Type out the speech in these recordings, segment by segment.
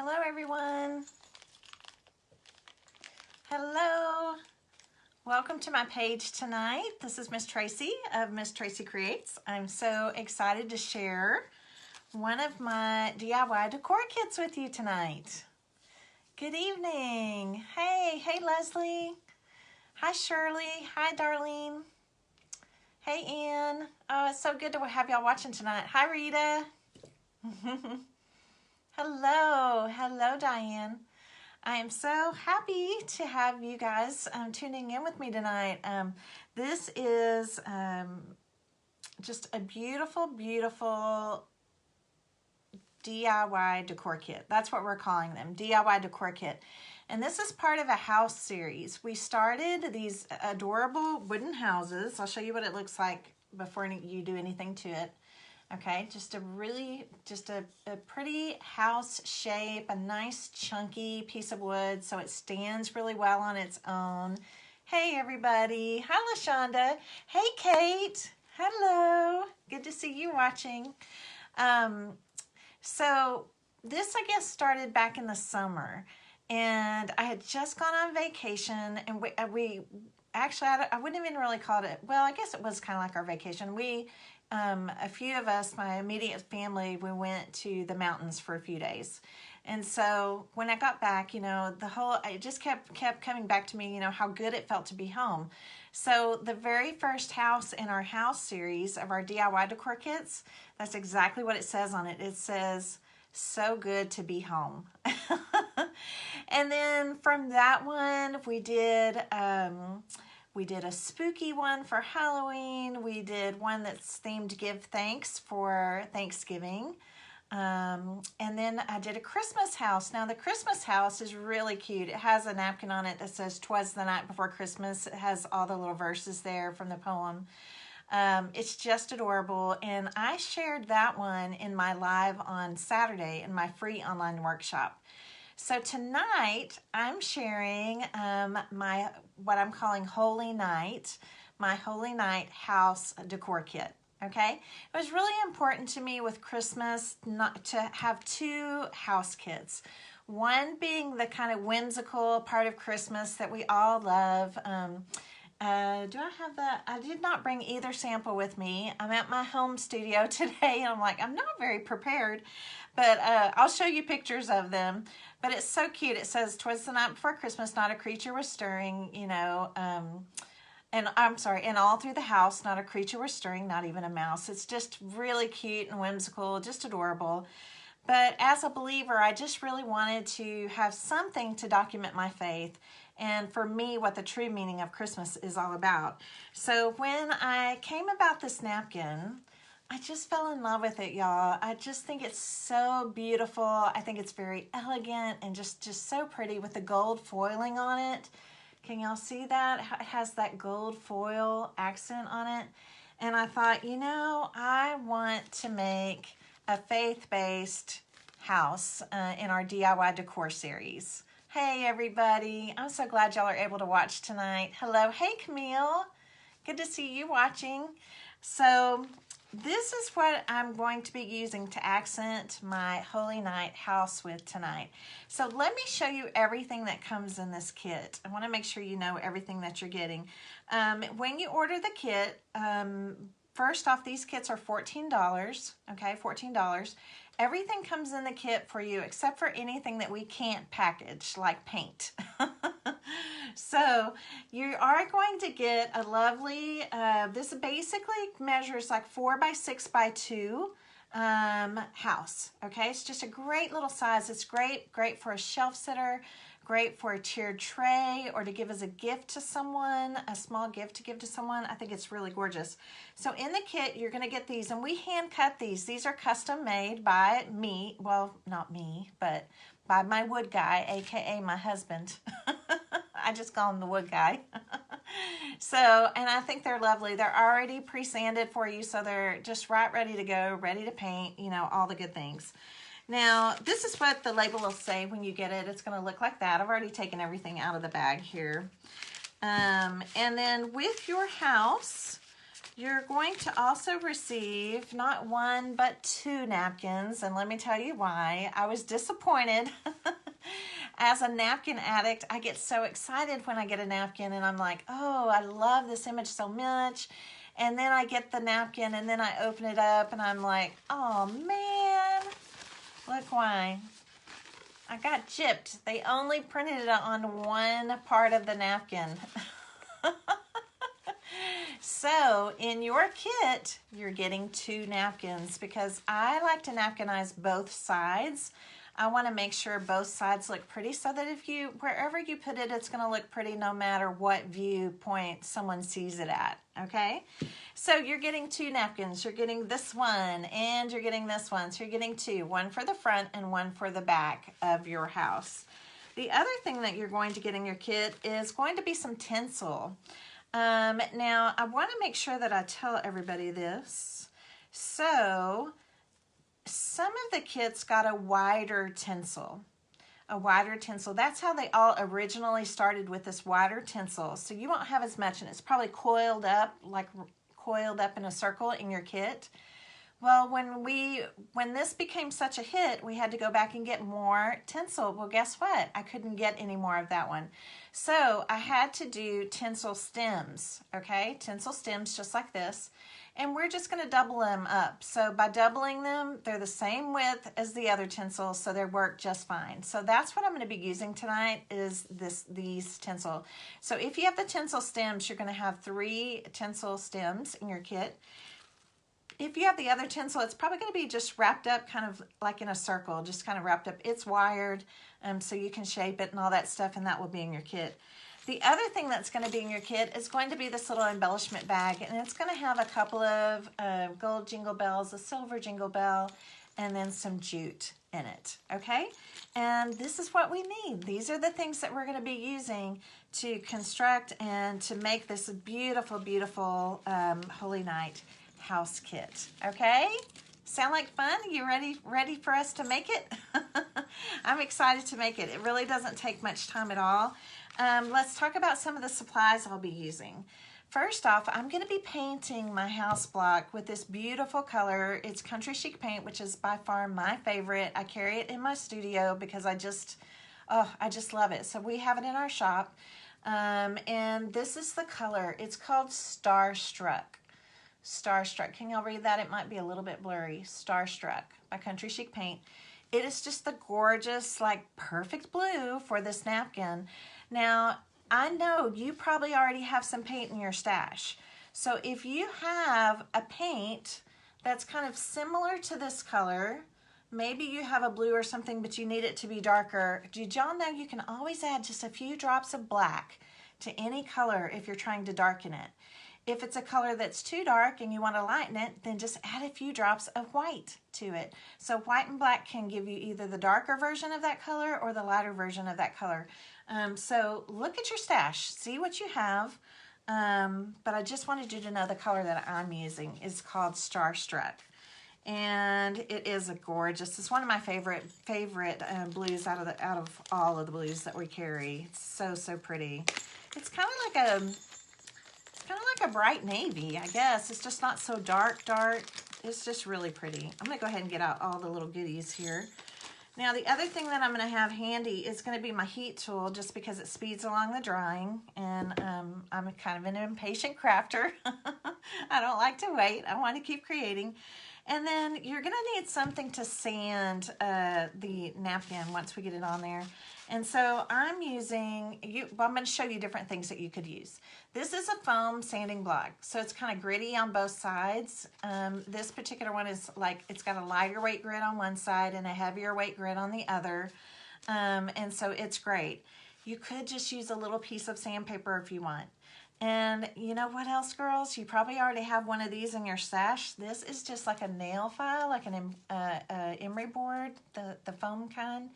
Hello, everyone. Hello. Welcome to my page tonight. This is Miss Tracy of Miss Tracy Creates. I'm so excited to share one of my DIY decor kits with you tonight. Good evening. Hey Leslie. Hi Shirley. Hi Darlene. Hey Ann. Oh, it's so good to have y'all watching tonight. Hi Rita. Hello Diane. I am so happy to have you guys tuning in with me tonight. This is just a beautiful DIY decor kit. That's what we're calling them, DIY decor kit. And this is part of a house series. We started these adorable wooden houses. I'll show you what it looks like before you do anything to it. Okay, just a pretty house shape, a nice chunky piece of wood so it stands really well on its own. Hey everybody, hi LaShonda, hey Kate, hello, good to see you watching. So this I guess started back in the summer, and I had just gone on vacation, and we actually, I wouldn't even really call it, well, I guess it was kind of like our vacation. A few of us, my immediate family, we went to the mountains for a few days. And so when I got back, you know, it just kept coming back to me, you know, how good it felt to be home. So the very first house in our house series of our DIY decor kits, that's exactly what it says on it. It says, so good to be home. And then from that one, we did a spooky one for Halloween. We did one that's themed Give Thanks for Thanksgiving. And then I did a Christmas house. Now the Christmas house is really cute. It has a napkin on it that says 'Twas the night before Christmas. It has all the little verses there from the poem. It's just adorable. And I shared that one in my live on Saturday in my free online workshop. So tonight I'm sharing what I'm calling Holy Night, my Holy Night house decor kit. Okay, it was really important to me with Christmas not to have two house kits. One being the kind of whimsical part of Christmas that we all love. Do I have that? I did not bring either sample with me. I'm at my home studio today, and I'm like, I'm not very prepared, but I'll show you pictures of them. But it's so cute. It says, 'Twas the night before Christmas, not a creature was stirring, you know, and I'm sorry, and all through the house, not a creature was stirring, not even a mouse. It's just really cute and whimsical, just adorable. But as a believer, I just really wanted to have something to document my faith, and for me, what the true meaning of Christmas is all about. So when I came about this napkin, I just fell in love with it, y'all. I just think it's so beautiful. I think it's very elegant and just so pretty with the gold foiling on it. Can y'all see that? It has that gold foil accent on it. And I thought, you know, I want to make a faith-based house in our DIY decor series. Hey, everybody. I'm so glad y'all are able to watch tonight. Hello. Hey, Camille. Good to see you watching. So this is what I'm going to be using to accent my Holy Night house with tonight. So let me show you everything that comes in this kit. I want to make sure you know everything that you're getting. When you order the kit, first off, these kits are $14, okay, $14. Everything comes in the kit for you except for anything that we can't package, like paint. So you are going to get a lovely, this basically measures like 4 by 6 by 2 house. Okay, it's just a great little size. It's great for a shelf sitter, great for a tiered tray, or to give as a gift to someone, a small gift to give to someone. I think it's really gorgeous. So in the kit, you're going to get these, and we hand cut these. These are custom made by me. Well, not me, but by my wood guy, aka my husband. I just call him the wood guy. So, and I think they're lovely. They're already pre-sanded for you, so they're just right ready to go, ready to paint, you know, all the good things. Now, this is what the label will say when you get it. It's going to look like that. I've already taken everything out of the bag here. And then with your house, You're going to also receive not one, but 2 napkins. And let me tell you why. I was disappointed. As a napkin addict, I get so excited when I get a napkin and I'm like, oh, I love this image so much. And then I get the napkin and then I open it up and I'm like, oh man, look why. I got gypped. They only printed it on one part of the napkin. So in your kit, you're getting 2 napkins because I like to napkinize both sides. I want to make sure both sides look pretty so that wherever you put it, it's going to look pretty no matter what viewpoint someone sees it at, okay? So you're getting 2 napkins. You're getting this one and you're getting this one. So you're getting 2, one for the front and one for the back of your house. The other thing that you're going to get in your kit is going to be some tinsel. Now, I want to make sure that I tell everybody this. So, some of the kits got a wider tinsel. A wider tinsel. That's how they all originally started, with this wider tinsel. So you won't have as much, and it's probably coiled up in a circle in your kit. Well, when this became such a hit, we had to go back and get more tinsel. Well, guess what? I couldn't get any more of that one. So I had to do tinsel stems, okay? Tinsel stems just like this. And we're just going to double them up. So by doubling them, they're the same width as the other tinsel, so they work just fine. So that's what I'm going to be using tonight, is these tinsel. So if you have the tinsel stems, you're going to have 3 tinsel stems in your kit. If you have the other tinsel, it's probably going to be just wrapped up kind of like in a circle, just kind of wrapped up. It's wired, so you can shape it and all that stuff, and that will be in your kit. The other thing that's going to be in your kit is going to be this little embellishment bag, and it's going to have a couple of gold jingle bells, a silver jingle bell, and then some jute in it, okay? And this is what we need. These are the things that we're going to be using to construct and to make this beautiful, beautiful Holy Night house kit, okay? Sound like fun? You ready for us to make it? I'm excited to make it. It really doesn't take much time at all. Let's talk about some of the supplies I'll be using. First off, I'm going to be painting my house block with this beautiful color. It's Country Chic Paint, which is by far my favorite. I carry it in my studio because I just love it. So we have it in our shop. And this is the color. It's called Starstruck. Starstruck. Can y'all read that? It might be a little bit blurry. Starstruck by Country Chic Paint. It is just the gorgeous, like perfect blue for this napkin. Now, I know you probably already have some paint in your stash. So if you have a paint that's kind of similar to this color, maybe you have a blue or something, but you need it to be darker. Did y'all know you can always add just a few drops of black to any color if you're trying to darken it? If it's a color that's too dark and you want to lighten it, then just add a few drops of white to it. So white and black can give you either the darker version of that color or the lighter version of that color. So look at your stash, see what you have. But I just wanted you to know the color that I'm using is called Starstruck. And it is a gorgeous, it's one of my favorite blues out of all of the blues that we carry. It's so pretty. It's kind of like a bright navy, I guess. It's just not so dark. It's just really pretty. I'm going to go ahead and get out all the little goodies here. Now, the other thing that I'm going to have handy is going to be my heat tool, just because it speeds along the drying. And I'm kind of an impatient crafter. I don't like to wait. I want to keep creating. And then you're going to need something to sand the napkin once we get it on there. And so I'm using, I'm going to show you different things that you could use. This is a foam sanding block. So it's kind of gritty on both sides. This particular one is like, it's got a lighter weight grit on one side and a heavier weight grit on the other. And so it's great. You could just use a little piece of sandpaper if you want. And you know what else, girls? You probably already have one of these in your stash. This is just like a nail file, like an emery board, the foam kind.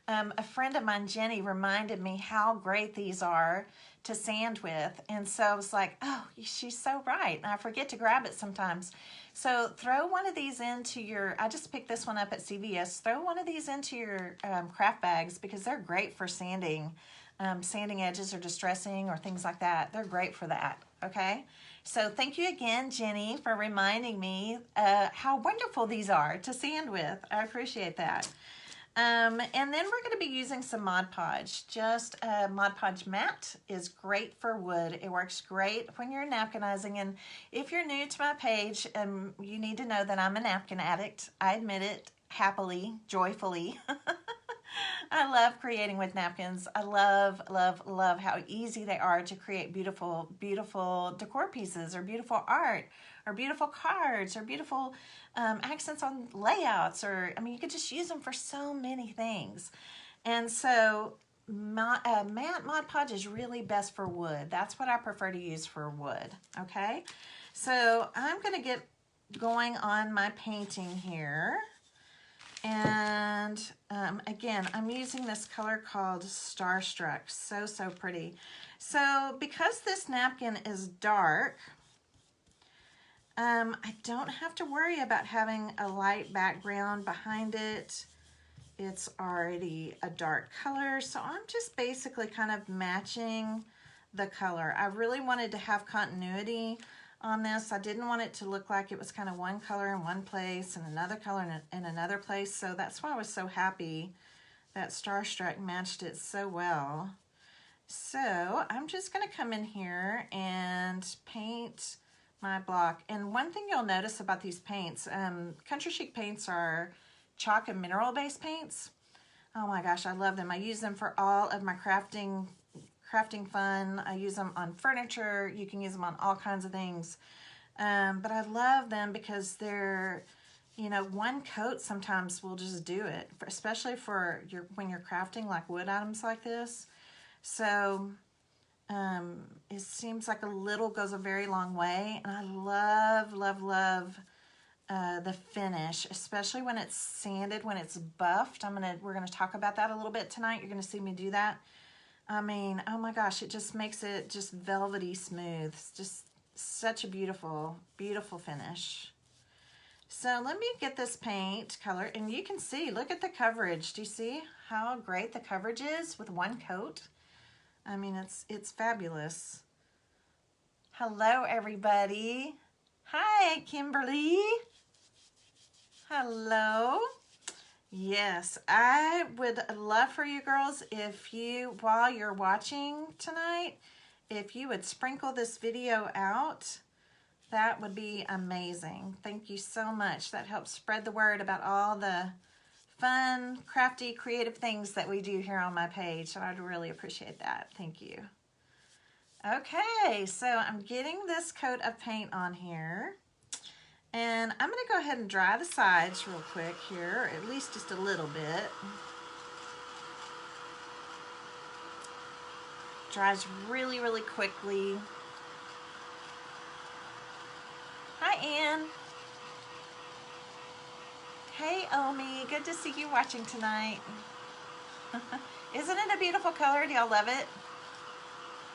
A friend of mine, Jenny, reminded me how great these are to sand with. And so I was like, oh, she's so right. And I forget to grab it sometimes. So throw one of these into your, I just picked this one up at CVS. Throw one of these into your craft bags because they're great for sanding sanding edges or distressing or things like that. They're great for that, okay? So thank you again, Jenny, for reminding me how wonderful these are to sand with. I appreciate that. And then we're going to be using some Mod Podge. Just Mod Podge matte is great for wood. It works great when you're napkinizing. And if you're new to my page, you need to know that I'm a napkin addict. I admit it happily, joyfully. I love creating with napkins. I love, love, love how easy they are to create beautiful, beautiful decor pieces or beautiful art or beautiful cards or beautiful accents on layouts, or, I mean, you could just use them for so many things. And so matte Mod Podge is really best for wood. That's what I prefer to use for wood, okay? So I'm going to get going on my painting here. And again, I'm using this color called Starstruck. So, so pretty. So because this napkin is dark, I don't have to worry about having a light background behind it. It's already a dark color, so I'm just basically kind of matching the color. I really wanted to have continuity on this. I didn't want it to look like it was kind of one color in one place and another color in another place, so that's why I was so happy that Starstruck matched it so well. So I'm just going to come in here and paint my block. And one thing you'll notice about these paints, Country Chic paints are chalk and mineral based paints. Oh my gosh, I love them. I use them for all of my crafting fun. I use them on furniture. You can use them on all kinds of things. But I love them because they're, you know, one coat sometimes will just do it, especially for when you're crafting like wood items like this. So it seems like a little goes a very long way, and I love, love, love the finish, especially when it's sanded, when it's buffed. We're gonna talk about that a little bit tonight. You're gonna see me do that. I mean, oh my gosh, it just makes it just velvety smooth. It's just such a beautiful, beautiful finish. So let me get this paint color, and you can see, look at the coverage. Do you see how great the coverage is with one coat? I mean, it's fabulous. Hello, everybody. Hi, Kimberly. Hello. Yes, I would love for you girls if you, while you're watching tonight, if you would sprinkle this video out, that would be amazing. Thank you so much. That helps spread the word about all the fun, crafty, creative things that we do here on my page. And I'd really appreciate that. Thank you. Okay, so I'm getting this coat of paint on here. And I'm going to go ahead and dry the sides real quick here, at least just a little bit. Dries really, really quickly. Hi, Ann. Hey, Omi. Good to see you watching tonight. Isn't it a beautiful color? Do y'all love it?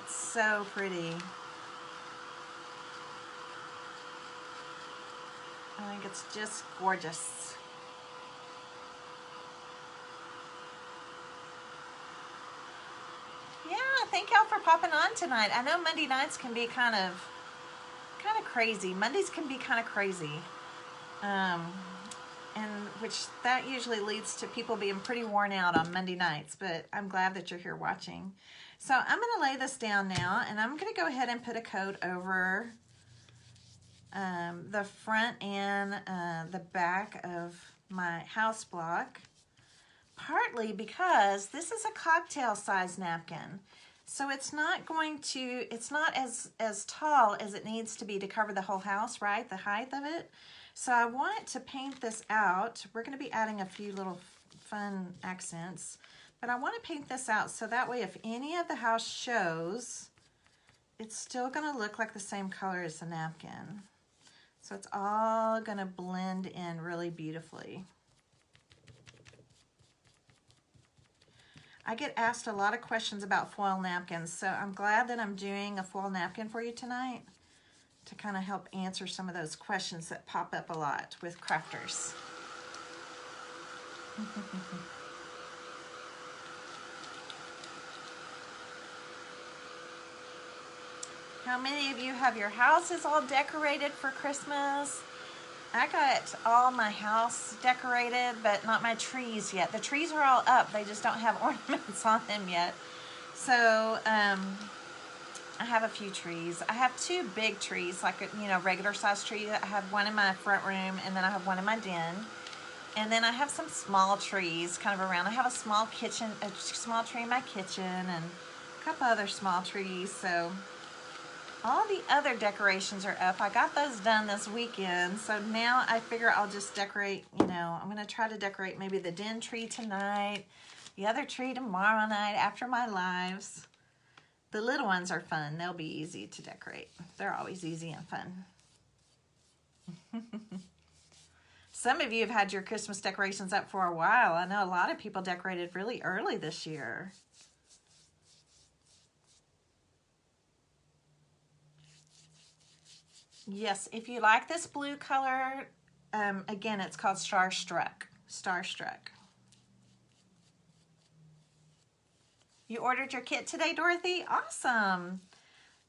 It's so pretty. I think it's just gorgeous. Yeah, thank y'all for popping on tonight. I know Monday nights can be kind of crazy. Mondays can be kind of crazy. And which that usually leads to people being pretty worn out on Monday nights, but I'm glad that you're here watching. So I'm going to lay this down now, and I'm going to go ahead and put a coat over the front and the back of my house block, partly because this is a cocktail size napkin. So it's not as tall as it needs to be to cover the whole house, right? The height of it. So I want to paint this out. We're going to be adding a few little fun accents, but I want to paint this out so that way if any of the house shows, it's still going to look like the same color as the napkin. So it's all going to blend in really beautifully. I get asked a lot of questions about foil napkins, so I'm glad that I'm doing a foil napkin for you tonight to kind of help answer some of those questions that pop up a lot with crafters. How many of you have your houses all decorated for Christmas? I got all my house decorated, but not my trees yet. The trees are all up. They just don't have ornaments on them yet. So, I have a few trees. I have two big trees, like, you know, regular size trees. I have one in my front room, and then I have one in my den. And then I have some small trees kind of around. I have a small tree in my kitchen, and a couple other small trees. So all the other decorations are up. I got those done this weekend. So now I figure I'll just decorate, you know, I'm going to try to decorate maybe the den tree tonight, the other tree tomorrow night after my lives. The little ones are fun. They'll be easy to decorate. They're always easy and fun. Some of you have had your Christmas decorations up for a while. I know a lot of people decorated really early this year. Yes, if you like this blue color, again, it's called Starstruck. Starstruck. You ordered your kit today, Dorothy? Awesome.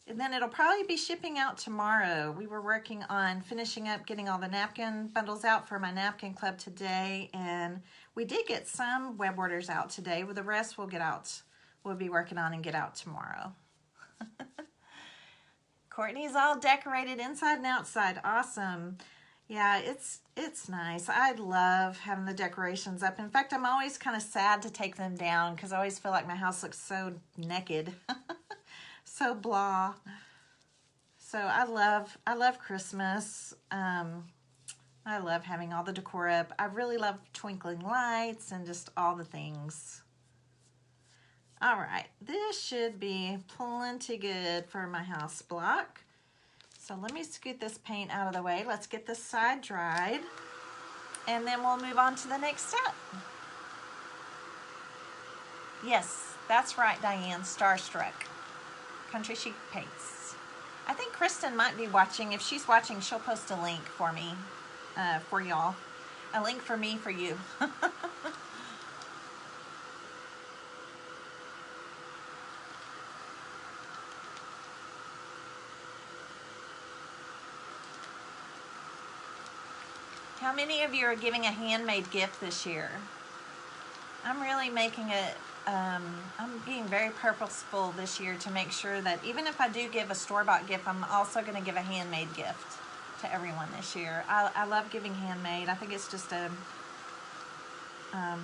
And then it'll probably be shipping out tomorrow. We were working on finishing up getting all the napkin bundles out for my napkin club today, and we did get some web orders out today. Well, the rest we'll be working on and get out tomorrow. Courtney's all decorated inside and outside. Awesome. Yeah, it's nice. I love having the decorations up. In fact, I'm always kind of sad to take them down because I always feel like my house looks so naked. So blah. So I love Christmas. I love having all the decor up. I really love twinkling lights and just all the things. All right, this should be plenty good for my house block. So let me scoot this paint out of the way. Let's get this side dried, and then we'll move on to the next step. Yes, that's right, Diane, Starstruck. Country Chic Paints. I think Kristen might be watching. If she's watching, she'll post a link for me, for y'all. A link for me, for you. How many of you are giving a handmade gift this year? I'm really making it, I'm being very purposeful this year to make sure that even if I do give a store-bought gift, I'm also going to give a handmade gift to everyone this year. I love giving handmade. I think it's just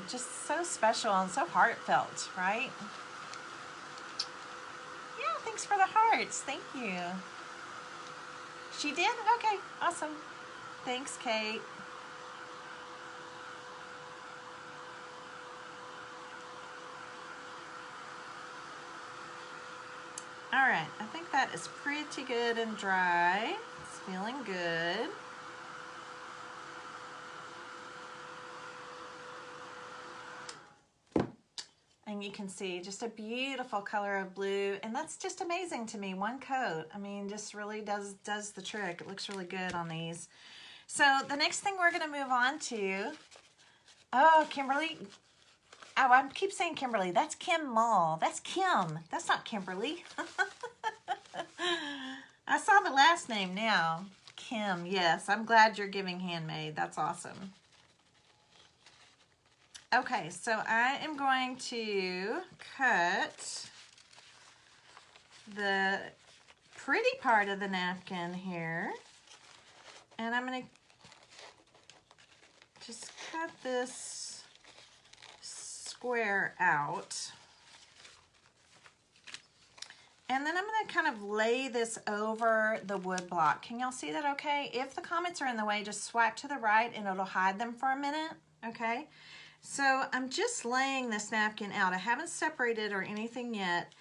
just so special and so heartfelt, right? Yeah, thanks for the hearts. Thank you. She did? Okay, awesome. Thanks, Kate. All right, I think that is pretty good and dry. It's feeling good. And you can see just a beautiful color of blue, and that's just amazing to me. One coat, I mean, just really does the trick. It looks really good on these. So the next thing we're gonna move on to, oh, Kimberly. Oh, I keep saying Kimberly. That's Kim Mall. That's Kim. That's not Kimberly. I saw the last name now. Kim, yes. I'm glad you're giving handmade. That's awesome. Okay, so I am going to cut the pretty part of the napkin here. And I'm going to just cut this square out. And then I'm going to kind of lay this over the wood block. Can y'all see that okay? If the comments are in the way, just swipe to the right and it'll hide them for a minute, okay? So I'm just laying this napkin out. I haven't separated or anything yet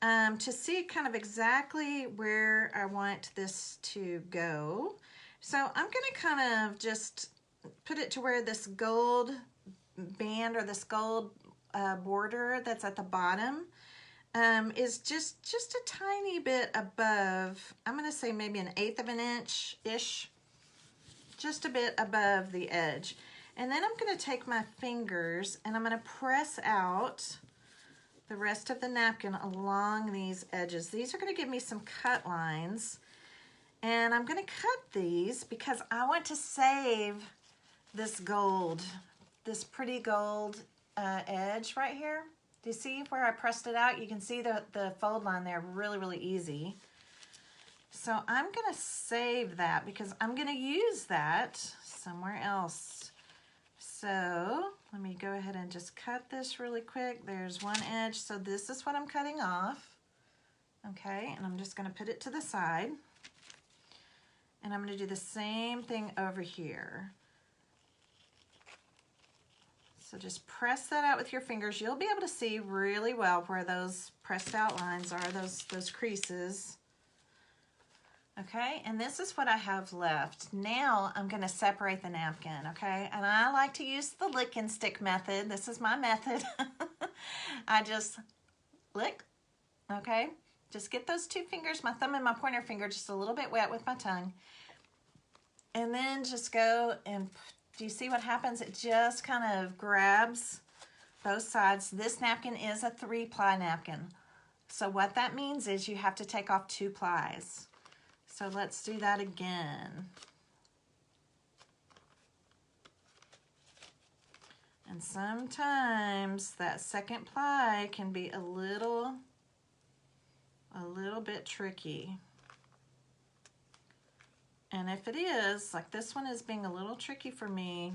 to see kind of exactly where I want this to go. So I'm going to kind of just put it to where this gold band or this gold border that's at the bottom is just a tiny bit above. I'm going to say maybe 1/8 of an inch-ish, just a bit above the edge. And then I'm going to take my fingers and I'm going to press out the rest of the napkin along these edges. These are going to give me some cut lines. And I'm going to cut these because I want to save this gold, this pretty gold edge right here. Do you see where I pressed it out? You can see the fold line there really, really easy. So I'm going to save that because I'm going to use that somewhere else. So let me go ahead and just cut this really quick. There's one edge. So this is what I'm cutting off. Okay, and I'm just going to put it to the side. And I'm going to do the same thing over here. So just press that out with your fingers. You'll be able to see really well where those pressed out lines are, those creases. Okay, and this is what I have left. Now I'm going to separate the napkin, okay? And I like to use the lick and stick method. This is my method. I just lick, okay? Just get those two fingers, my thumb and my pointer finger, just a little bit wet with my tongue. And then just go and, do you see what happens? It just kind of grabs both sides. This napkin is a 3-ply napkin. So what that means is you have to take off 2 plies. So let's do that again. And sometimes that second ply can be a little bit tricky. And if it is, like this one is being a little tricky for me,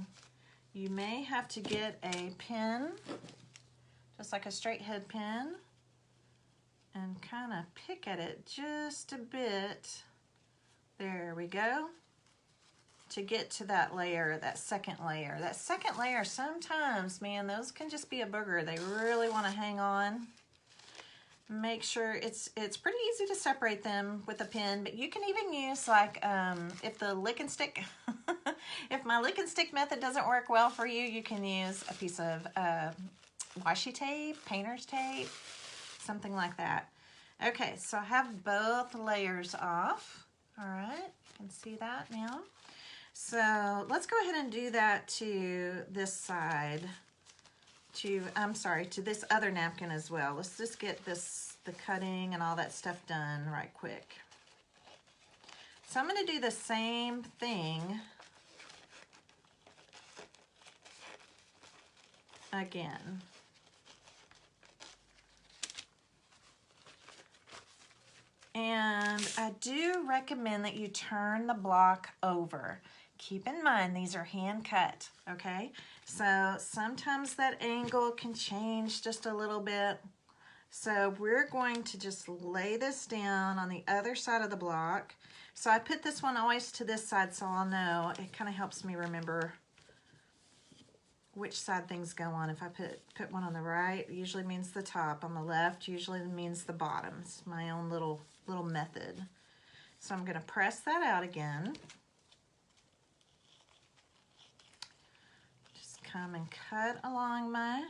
you may have to get a pin, just like a straight head pin, and kind of pick at it just a bit. There we go. To get to that layer, that second layer. That second layer, sometimes, man, those can just be a booger. They really want to hang on. Make sure it's pretty easy to separate them with a pin, but you can even use like if the lick and stick, if my lick and stick method doesn't work well for you, you can use a piece of washi tape, painter's tape, something like that. Okay, so I have both layers off. All right, you can see that now. So let's go ahead and do that to this side, to this other napkin as well. Let's just get the cutting and all that stuff done right quick. So I'm going to do the same thing again. And I do recommend that you turn the block over. Keep in mind, these are hand cut, okay? So sometimes that angle can change just a little bit. So we're going to just lay this down on the other side of the block. So I put this one always to this side so I'll know. It kind of helps me remember which side things go on. If I put one on the right, it usually means the top. On the left, usually means the bottom. It's my own little method. So I'm going to press that out again. Just come and cut along my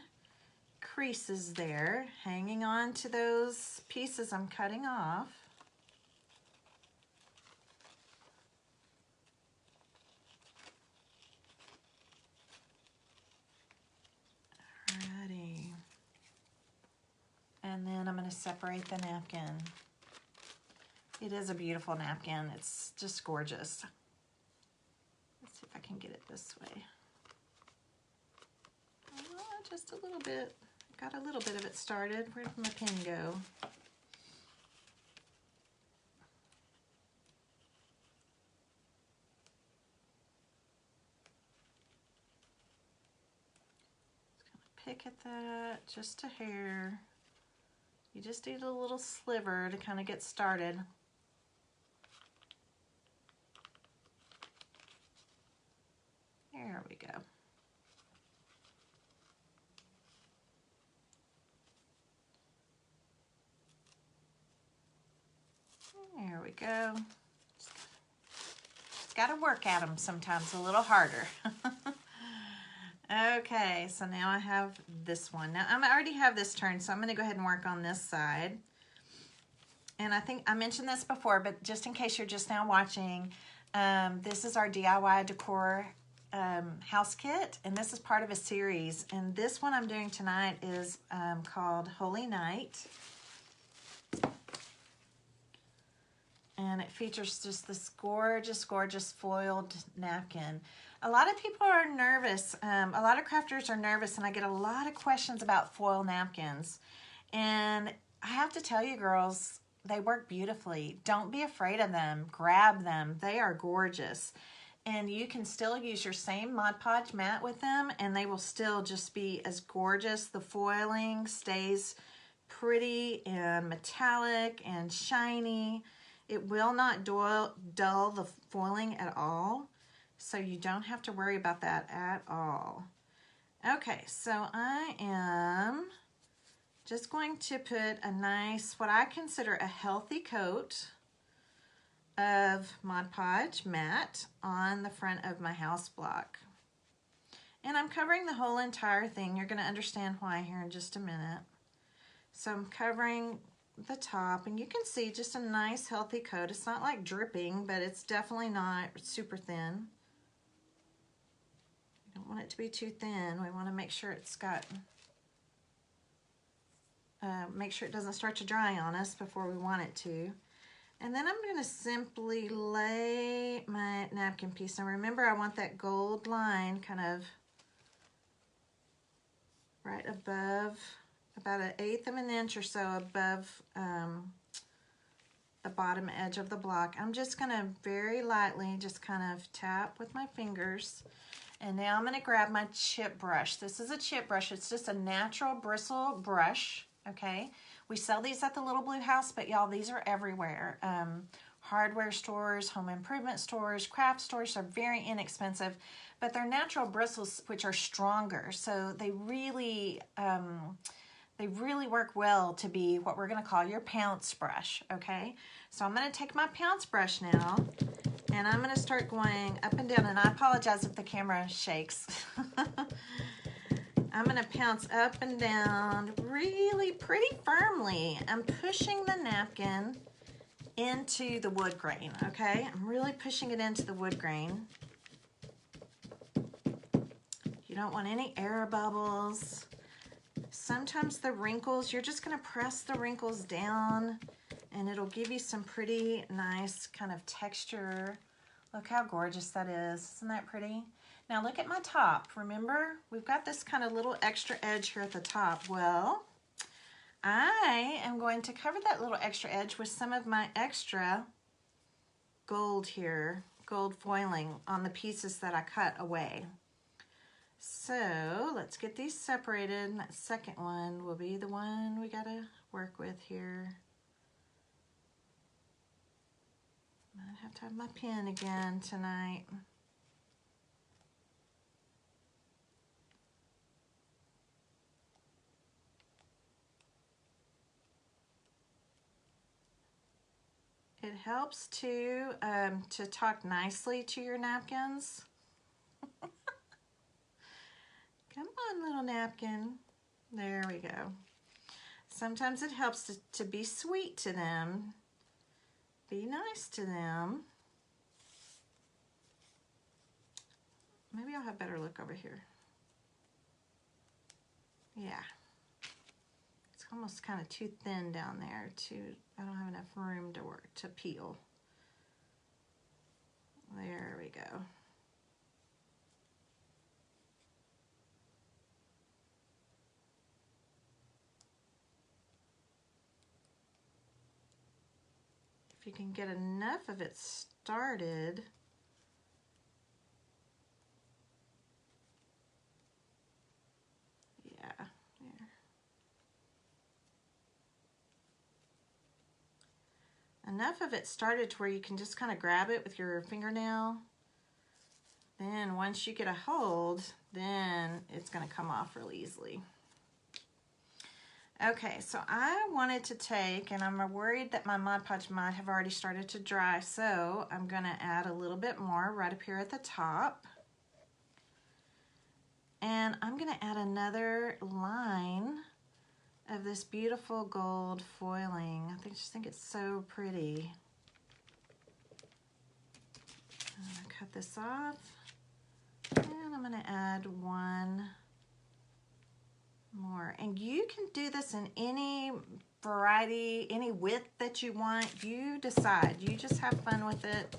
creases there, hanging on to those pieces I'm cutting off. Alrighty. And then I'm going to separate the napkin. It is a beautiful napkin. It's just gorgeous. Let's see if I can get it this way. Oh, just a little bit. Got a little bit of it started. Where did my pin go? Just gonna pick at that just a hair. You just need a little sliver to kind of get started. There we go. There we go. It's got to work at them sometimes a little harder. Okay, so now I have this one. Now I already have this turned, so I'm going to go ahead and work on this side. And I think I mentioned this before, but just in case you're just now watching, this is our DIY decor house kit, and this is part of a series. And this one I'm doing tonight is called Holy Night. And it features just this gorgeous, gorgeous foiled napkin. A lot of people are nervous. A lot of crafters are nervous, and I get a lot of questions about foil napkins. And I have to tell you, girls, they work beautifully. Don't be afraid of them. Grab them. They are gorgeous. And you can still use your same Mod Podge mat with them, and they will still just be as gorgeous. The foiling stays pretty and metallic and shiny. It will not dull the foiling at all, so you don't have to worry about that at all. Okay, so I am just going to put a nice, what I consider a healthy coat of Mod Podge matte on the front of my house block. And I'm covering the whole entire thing. You're going to understand why here in just a minute. So I'm covering the top, and you can see just a nice healthy coat. It's not like dripping, but it's definitely not super thin. You don't want it to be too thin. We want to make sure it's got make sure it doesn't start to dry on us before we want it to. And then I'm going to simply lay my napkin piece. Now remember, I want that gold line kind of right above, about 1/8 of an inch or so above the bottom edge of the block. I'm just going to very lightly just kind of tap with my fingers. And now I'm going to grab my chip brush. This is a chip brush. It's just a natural bristle brush. Okay, we sell these at the Little Blue House, but y'all, these are everywhere. Hardware stores, home improvement stores, craft stores are very inexpensive, but they're natural bristles, which are stronger. So they really work well to be what we're going to call your pounce brush. Okay, so I'm going to take my pounce brush now, and I'm going to start going up and down. And I apologize if the camera shakes. I'm going to pounce up and down really pretty firmly. I'm pushing the napkin into the wood grain, okay? I'm really pushing it into the wood grain. You don't want any air bubbles. Sometimes the wrinkles, you're just going to press the wrinkles down, and it'll give you some pretty nice kind of texture. Look how gorgeous that is. Isn't that pretty? Now look at my top. Remember, we've got this kind of little extra edge here at the top. Well, I am going to cover that little extra edge with some of my extra gold here, gold foiling on the pieces that I cut away. So let's get these separated, and that second one will be the one we gotta work with here. I might have to have my pen again tonight. It helps to talk nicely to your napkins. Come on, little napkin. There we go. Sometimes it helps to be sweet to them. Be nice to them. Maybe I'll have better look over here. Yeah. It's almost kind of too thin down there. I don't have enough room to peel. There we go. If you can get enough of it started, yeah, there. Enough of it started to where you can just kind of grab it with your fingernail. Then once you get a hold, then it's going to come off really easily. Okay, so I wanted to take, and I'm worried that my Mod Podge might have already started to dry, so I'm going to add a little bit more right up here at the top. And I'm going to add another line of this beautiful gold foiling. I just think it's so pretty. I'm going to cut this off. And I'm going to add one more. And you can do this in any variety, any width that you want. You decide. You just have fun with it.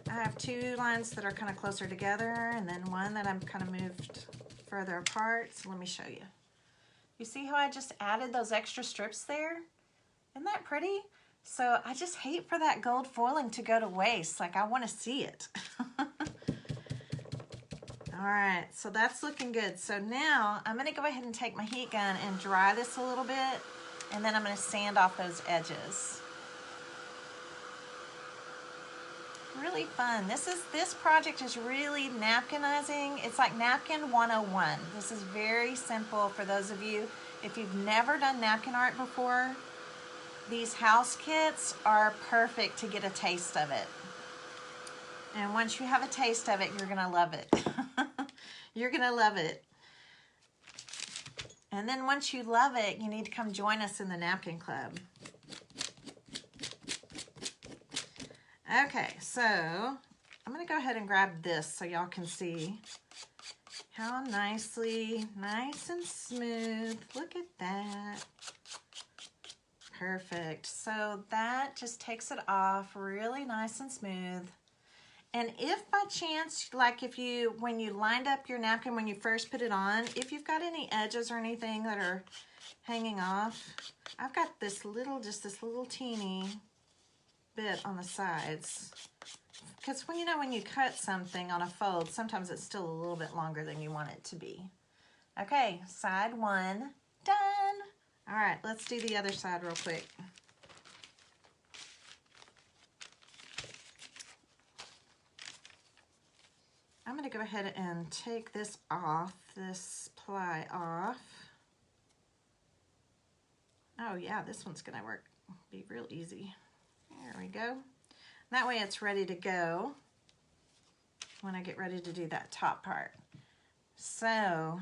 I have two lines that are kind of closer together and then one that I'm kind of moved further apart. So let me show you. You see how I just added those extra strips there? Isn't that pretty? So I just hate for that gold foiling to go to waste. Like, I want to see it. All right, so that's looking good. So now I'm going to go ahead and take my heat gun and dry this a little bit, and then I'm going to sand off those edges. Really fun. This project is really napkinizing. It's like Napkin 101. This is very simple for those of you, if you've never done napkin art before, these house kits are perfect to get a taste of it. And once you have a taste of it, you're gonna love it. You're gonna love it. And then once you love it, you need to come join us in the Napkin Club. Okay, so I'm gonna go ahead and grab this so y'all can see how nice and smooth. Look at that. Perfect. So that just takes it off really nice and smooth. And if by chance, like when you lined up your napkin, when you first put it on, if you've got any edges or anything that are hanging off, I've got this just this little teeny bit on the sides. Because when you cut something on a fold, sometimes it's still a little bit longer than you want it to be. Okay, side one, done. All right, let's do the other side real quick. I'm going to go ahead and take this off, this ply off. Oh yeah, this one's going to be real easy. There we go. That way it's ready to go when I get ready to do that top part. So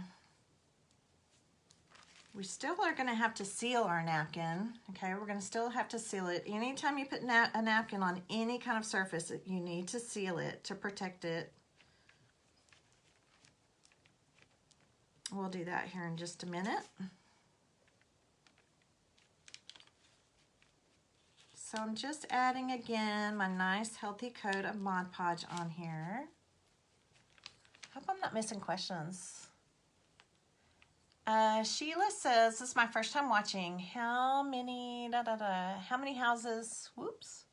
we still are going to have to seal our napkin. Okay, we're going to still have to seal it. Anytime you put a napkin on any kind of surface, you need to seal it to protect it. We'll do that here in just a minute. So I'm just adding again my nice healthy coat of Mod Podge on here. Hope I'm not missing questions. Sheila says, this is my first time watching. How many houses, whoops,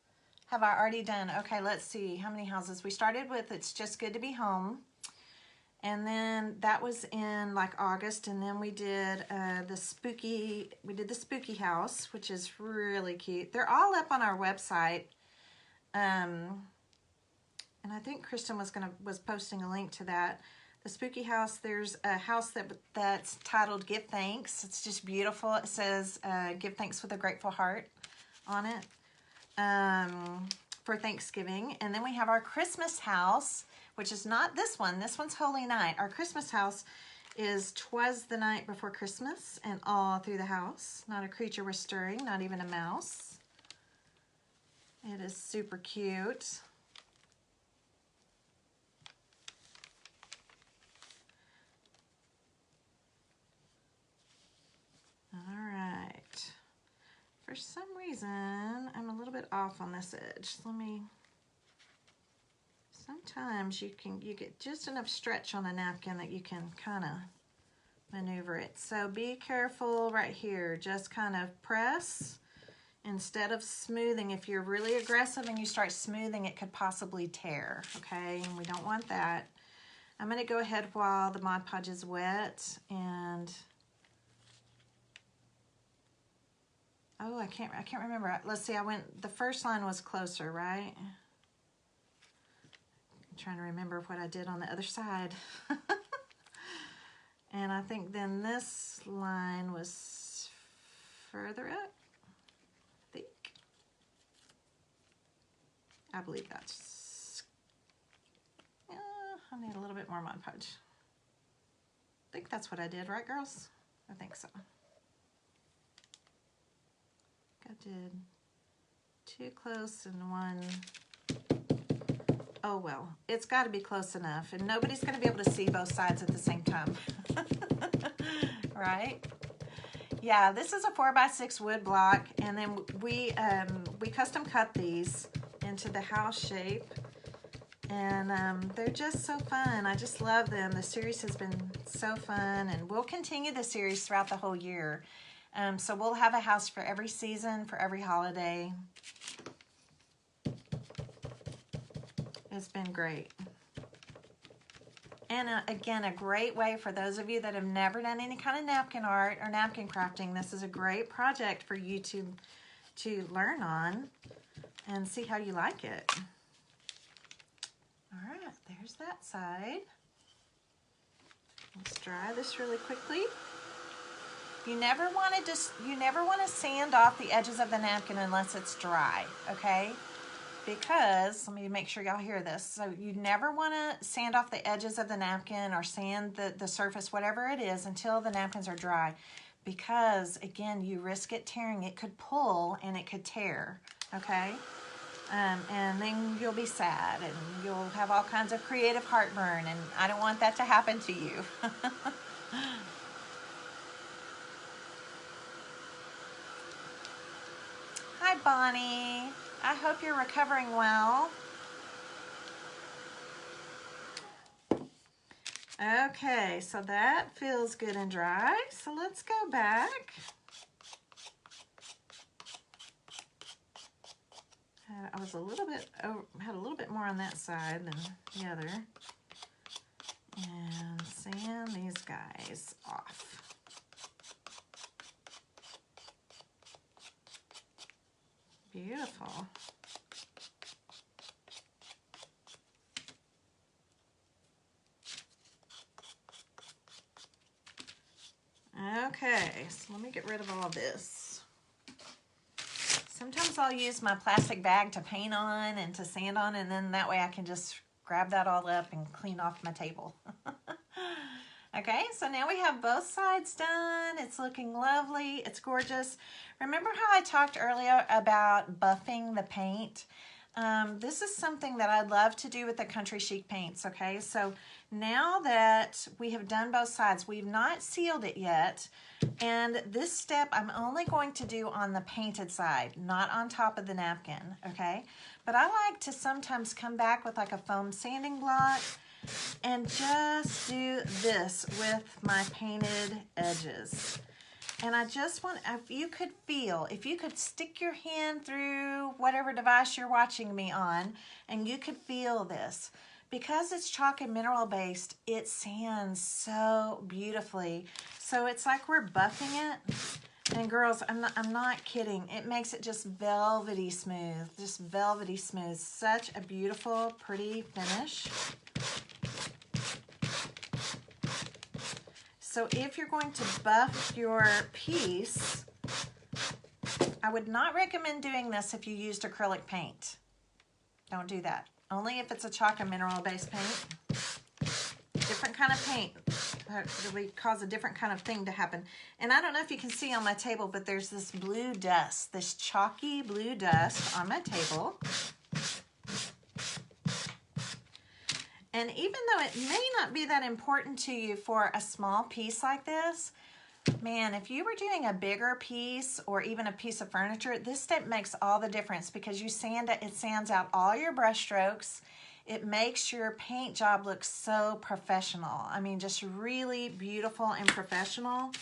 have I already done? Okay, let's see how many houses. We started with It's Just Good to Be Home. And then that was in like August, and then we did the spooky house, which is really cute. They're all up on our website. And I think Kristen was posting a link to that. The spooky house, there's a house that's titled Give Thanks. It's just beautiful. It says Give Thanks with a Grateful Heart on it for Thanksgiving. And then we have our Christmas house, which is not this one. This one's Holy Night. Our Christmas house is 'Twas the Night Before Christmas, and all through the house. Not a creature was stirring, not even a mouse. It is super cute. All right. For some reason, I'm a little bit off on this edge. Sometimes you get just enough stretch on a napkin that you can kind of maneuver it. So be careful right here. Just kind of press instead of smoothing. If you're really aggressive and you start smoothing, it could possibly tear, okay? And we don't want that. I'm going to go ahead while the Mod Podge is wet and... Oh, I can't remember. Let's see, the first line was closer, right? Trying to remember what I did on the other side. And I think then this line was further up, I believe that's, I need a little bit more Mod Podge. I think that's what I did, right girls? I think so. I did too close and one Oh well, it's got to be close enough, and nobody's going to be able to see both sides at the same time. Right? Yeah, this is a 4x6 wood block, and then we custom cut these into the house shape, and they're just so fun. I just love them. The series has been so fun, and we'll continue the series throughout the whole year. So we'll have a house for every season, for every holiday. It's been great. And again, a great way for those of you that have never done any kind of napkin art or napkin crafting. This is a great project for you to learn on and see how you like it. All right, there's that side. Let's dry this really quickly. You never want to sand off the edges of the napkin unless it's dry, okay? Because, let me make sure y'all hear this. So you never want to sand off the edges of the napkin or sand the surface, whatever it is, until the napkins are dry. Because, again, you risk it tearing. It could pull and it could tear, okay? And then you'll be sad and you'll have all kinds of creative heartburn, and I don't want that to happen to you. Hi, Bonnie. I hope you're recovering well. Okay, so that feels good and dry. So let's go back. I was had a little bit more on that side than the other. And sand these guys off. Beautiful. Okay, so let me get rid of all this. Sometimes I'll use my plastic bag to paint on and to sand on, and then that way I can just grab that all up and clean off my table. Okay, so now we have both sides done. It's looking lovely. It's gorgeous. Remember how I talked earlier about buffing the paint? This is something that I love to do with the Country Chic paints, okay? So now that we have done both sides, we've not sealed it yet, and this step I'm only going to do on the painted side, not on top of the napkin, okay? But I like to sometimes come back with like a foam sanding block and just do this with my painted edges. And I just want, if you could stick your hand through whatever device you're watching me on, and you could feel this. Because it's chalk and mineral based, it sands so beautifully. So it's like we're buffing it. And girls, I'm not kidding. It makes it just velvety smooth. Just velvety smooth. Such a beautiful, pretty finish. So if you're going to buff your piece, I would not recommend doing this if you used acrylic paint. Don't do that. Only if it's a chalk and mineral based paint. Different kind of paint really cause a different kind of thing to happen. And I don't know if you can see on my table, but there's this blue dust, this chalky blue dust on my table. And even though it may not be that important to you for a small piece like this, man, if you were doing a bigger piece or even a piece of furniture, this step makes all the difference because you sand it, it sands out all your brush strokes. It makes your paint job look so professional. I mean, just really beautiful and professional.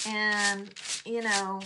And, you know,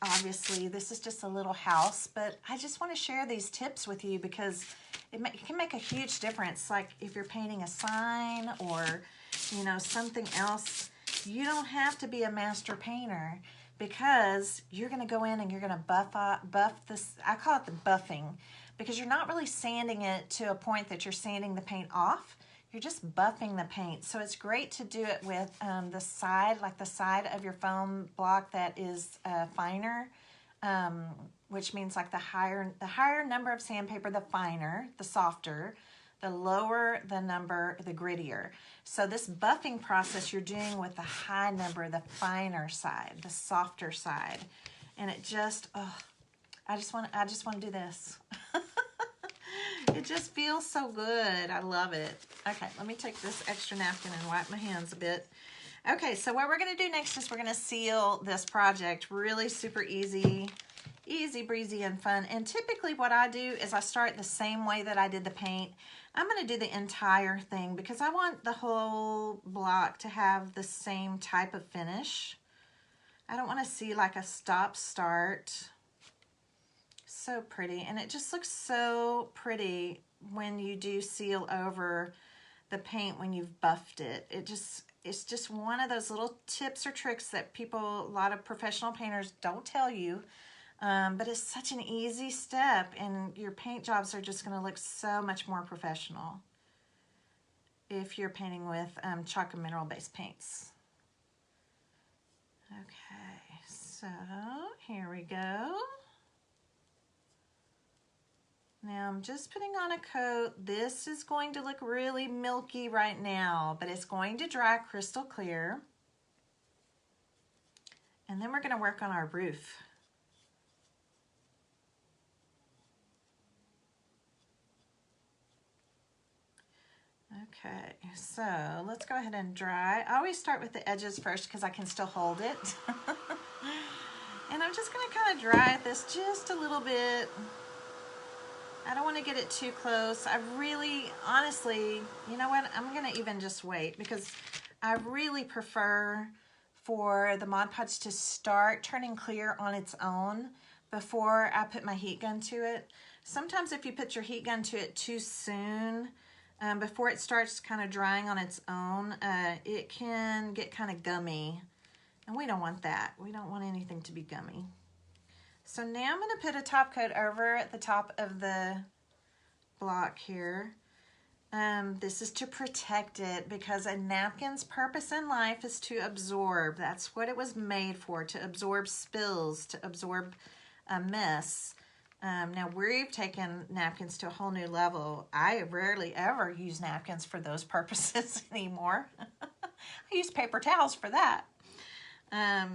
obviously this is just a little house, but I just want to share these tips with you because it can make a huge difference. Like if you're painting a sign or, you know, something else, you don't have to be a master painter because you're going to go in and you're going to buff this. I call it the buffing because you're not really sanding it to a point that you're sanding the paint off. You're just buffing the paint. So it's great to do it with the side, like the side of your foam block that is finer, which means like the higher number of sandpaper, the finer, the softer, the lower the number, the grittier. So this buffing process you're doing with the high number, the finer side, the softer side. And it just, oh, I just want to do this. It just feels so good. I love it. Okay, let me take this extra napkin and wipe my hands a bit. Okay, so what we're going to do next is we're going to seal this project. Really super easy. Easy breezy and fun. And typically what I do is I start the same way that I did the paint. I'm going to do the entire thing because I want the whole block to have the same type of finish. I don't want to see like a stop-start. So pretty. And it just looks so pretty when you do seal over the paint when you've buffed it. It's just one of those little tips or tricks that a lot of professional painters don't tell you. But it's such an easy step, and your paint jobs are just going to look so much more professional if you're painting with chalk and mineral-based paints. Okay, so here we go. Now I'm just putting on a coat. This is going to look really milky right now, but it's going to dry crystal clear. And then we're going to work on our roof. Okay, so let's go ahead and dry. I always start with the edges first because I can still hold it. And I'm just going to kind of dry this just a little bit. I don't want to get it too close. I really, honestly, you know what? I'm going to even just wait because I really prefer for the Mod Podge to start turning clear on its own before I put my heat gun to it. Sometimes if you put your heat gun to it too soon, before it starts kind of drying on its own, it can get kind of gummy. And we don't want that. We don't want anything to be gummy. So now I'm going to put a top coat over at the top of the block here. This is to protect it because a napkin's purpose in life is to absorb. That's what it was made for, to absorb spills, to absorb a mess. Now we've taken napkins to a whole new level. I rarely ever use napkins for those purposes anymore. I use paper towels for that.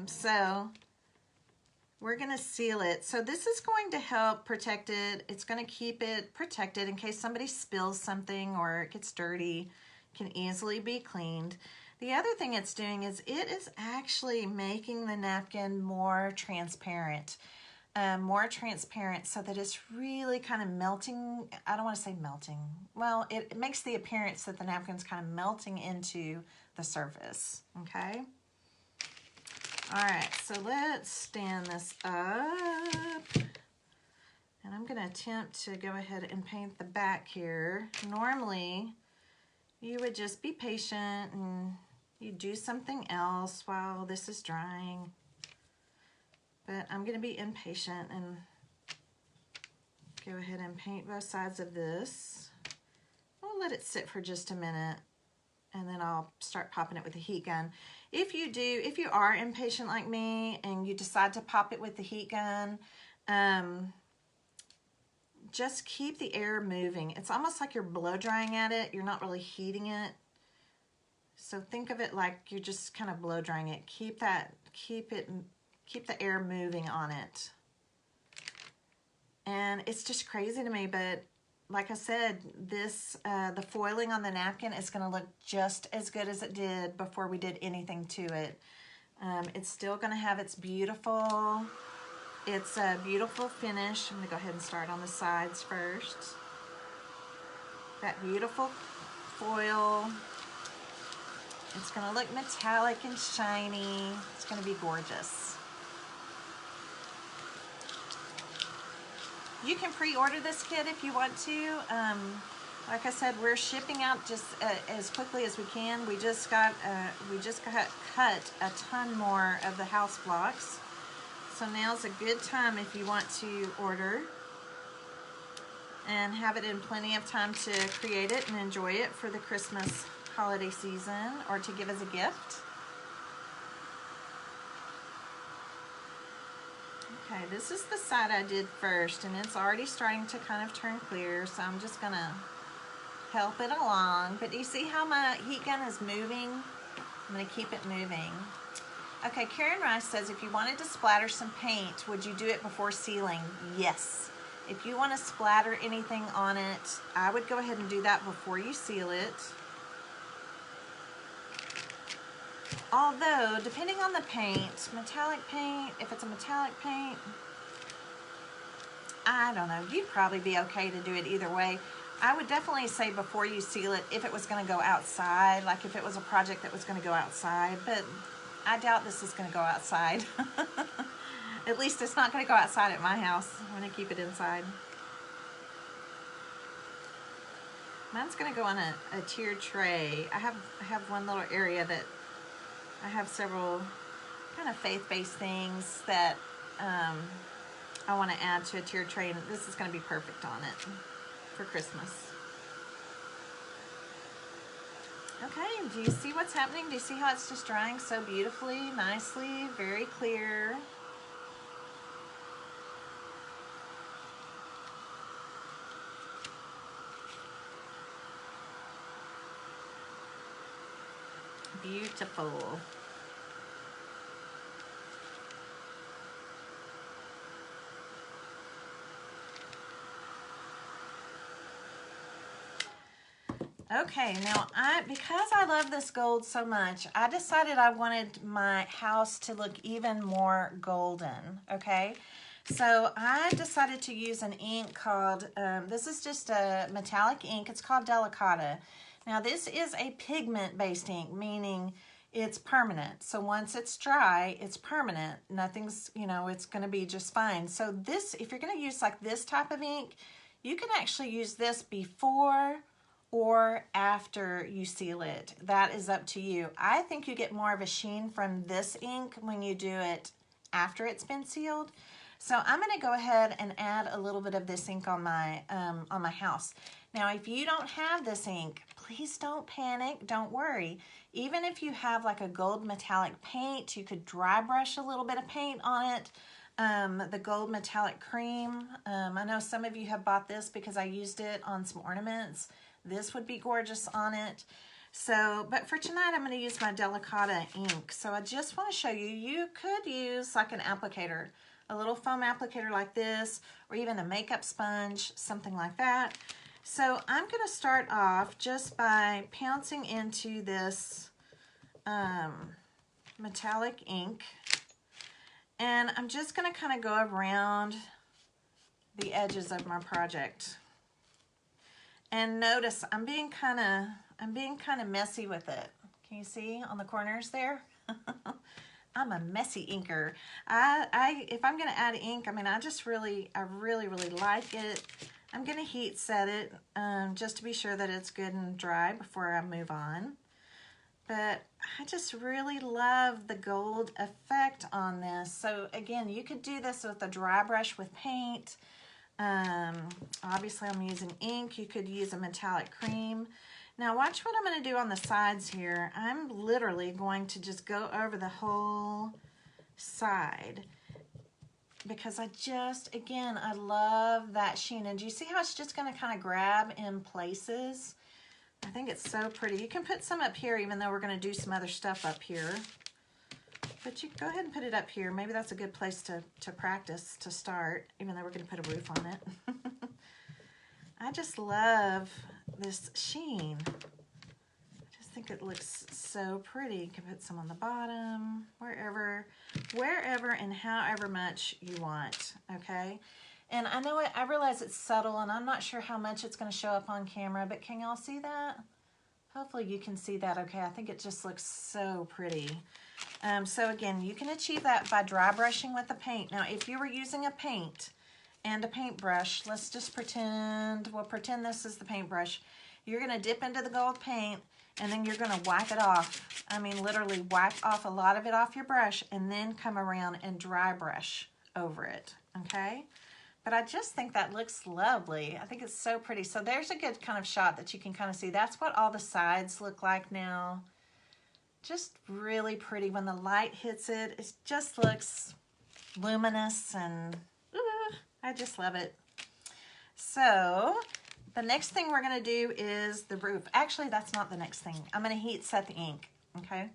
So we're going to seal it. So this is going to help protect it. It's going to keep it protected in case somebody spills something or it gets dirty. It can easily be cleaned. The other thing it's doing is it is actually making the napkin more transparent. So that it's really kind of melting. I don't want to say melting. Well, it makes the appearance that the napkin's kind of melting into the surface, okay? All right, so let's stand this up. And I'm going to attempt to go ahead and paint the back here. Normally, you would just be patient and you do something else while this is drying. But I'm going to be impatient and go ahead and paint both sides of this. I'll let it sit for just a minute and then I'll start popping it with the heat gun. If you are impatient like me and you decide to pop it with the heat gun, just keep the air moving. It's almost like you're blow drying at it. You're not really heating it. So think of it like you're just kind of blow drying it. Keep the air moving on it. And it's just crazy to me, but like I said, this the foiling on the napkin is going to look just as good as it did before we did anything to it. It's still going to have its beautiful finish. I'm going to go ahead and start on the sides first. That beautiful foil. It's going to look metallic and shiny. It's going to be gorgeous. You can pre-order this kit if you want to. Like I said, we're shipping out just as quickly as we can. We just got cut a ton more of the house blocks. So now's a good time if you want to order and have it in plenty of time to create it and enjoy it for the Christmas holiday season or to give as a gift. Okay, this is the side I did first, and it's already starting to kind of turn clear, so I'm just going to help it along. But do you see how my heat gun is moving? I'm going to keep it moving. Okay, Karen Rice says, if you wanted to splatter some paint, would you do it before sealing? Yes. If you want to splatter anything on it, I would go ahead and do that before you seal it. Although, depending on the paint, metallic paint, if it's a metallic paint, I don't know, you'd probably be okay to do it either way. I would definitely say before you seal it, if it was going to go outside, like if it was a project that was going to go outside, but I doubt this is going to go outside. At least it's not going to go outside at my house. I'm going to keep it inside. Mine's going to go on a tiered tray. I have one little area that I have several kind of faith-based things that I want to add to a tiered tray, and this is going to be perfect on it for Christmas. Okay, do you see what's happening? Do you see how it's just drying so beautifully, nicely, very clear? Beautiful. Okay, now because I love this gold so much, I decided I wanted my house to look even more golden, okay? So I decided to use an ink called, this is just a metallic ink, it's called Delicata. Now this is a pigment-based ink, meaning it's permanent. So once it's dry, it's permanent. Nothing's, you know, it's gonna be just fine. So this, if you're gonna use like this type of ink, you can actually use this before or after you seal it. That is up to you. I think you get more of a sheen from this ink when you do it after it's been sealed. So I'm gonna go ahead and add a little bit of this ink on my house. Now, if you don't have this ink, please don't panic, don't worry. Even if you have like a gold metallic paint, you could dry brush a little bit of paint on it. The gold metallic cream, I know some of you have bought this because I used it on some ornaments. This would be gorgeous on it. So, but for tonight, I'm going to use my Delicata ink. So I just want to show you, you could use like an applicator, a little foam applicator like this, or even a makeup sponge, something like that. So I'm going to start off just by pouncing into this metallic ink. And I'm just going to kind of go around the edges of my project. And notice I'm being kind of messy with it. Can you see on the corners there? I'm a messy inker. If I'm gonna add ink, I mean, I really like it. I'm gonna heat set it just to be sure that it's good and dry before I move on. But I just really love the gold effect on this. So again, you could do this with a dry brush with paint. Obviously I'm using ink. You could use a metallic cream. Now watch what I'm going to do on the sides here. I'm literally going to just go over the whole side because again, I love that sheen. And do you see how it's just going to kind of grab in places? I think it's so pretty. You can put some up here even though we're going to do some other stuff up here. But you go ahead and put it up here. Maybe that's a good place to practice to start, even though we're going to put a roof on it. I just love this sheen. I just think it looks so pretty. You can put some on the bottom, wherever and however much you want, okay? And I know I realize it's subtle, and I'm not sure how much it's going to show up on camera, but can y'all see that? Hopefully you can see that okay. I think it just looks so pretty. So again, you can achieve that by dry brushing with the paint. Now, if you were using a paint and a paintbrush, let's just pretend this is the paintbrush. You're gonna dip into the gold paint and then you're gonna wipe it off. I mean, literally wipe off a lot of it off your brush and then come around and dry brush over it, okay? But I just think that looks lovely. I think it's so pretty. So there's a good kind of shot that you can kind of see. That's what all the sides look like now. Just really pretty. When the light hits it, it just looks luminous and I just love it. So the next thing we're going to do is the roof. Actually, that's not the next thing. I'm going to heat set the ink, okay?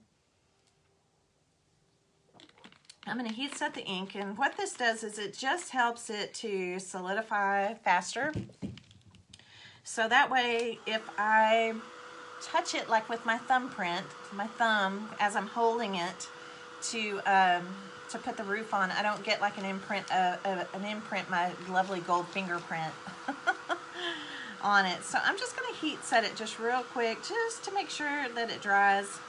I'm going to heat set the ink, and what this does is it just helps it to solidify faster. So that way, if I touch it like with my thumbprint, my thumb, as I'm holding it to put the roof on, I don't get like an imprint, my lovely gold fingerprint on it. So I'm just going to heat set it just real quick, just to make sure that it dries.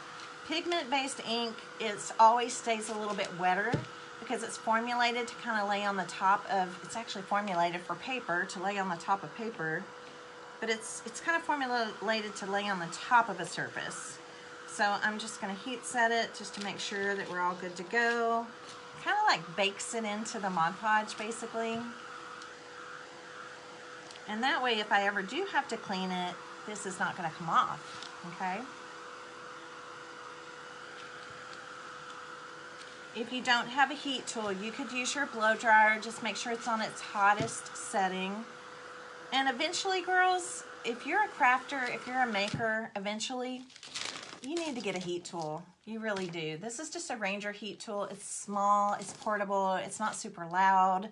Pigment-based ink, it always stays a little bit wetter because it's formulated to kind of lay on the top of, it's actually formulated for paper, to lay on the top of paper, but it's kind of formulated to lay on the top of a surface. So I'm just going to heat set it just to make sure that we're all good to go. Kind of like bakes it into the Mod Podge, basically. And that way, if I ever do have to clean it, this is not going to come off, okay? If you don't have a heat tool, you could use your blow dryer. Just make sure it's on its hottest setting. And eventually, girls, if you're a crafter, if you're a maker, eventually, you need to get a heat tool. You really do. This is just a Ranger heat tool. It's small, it's portable, it's not super loud,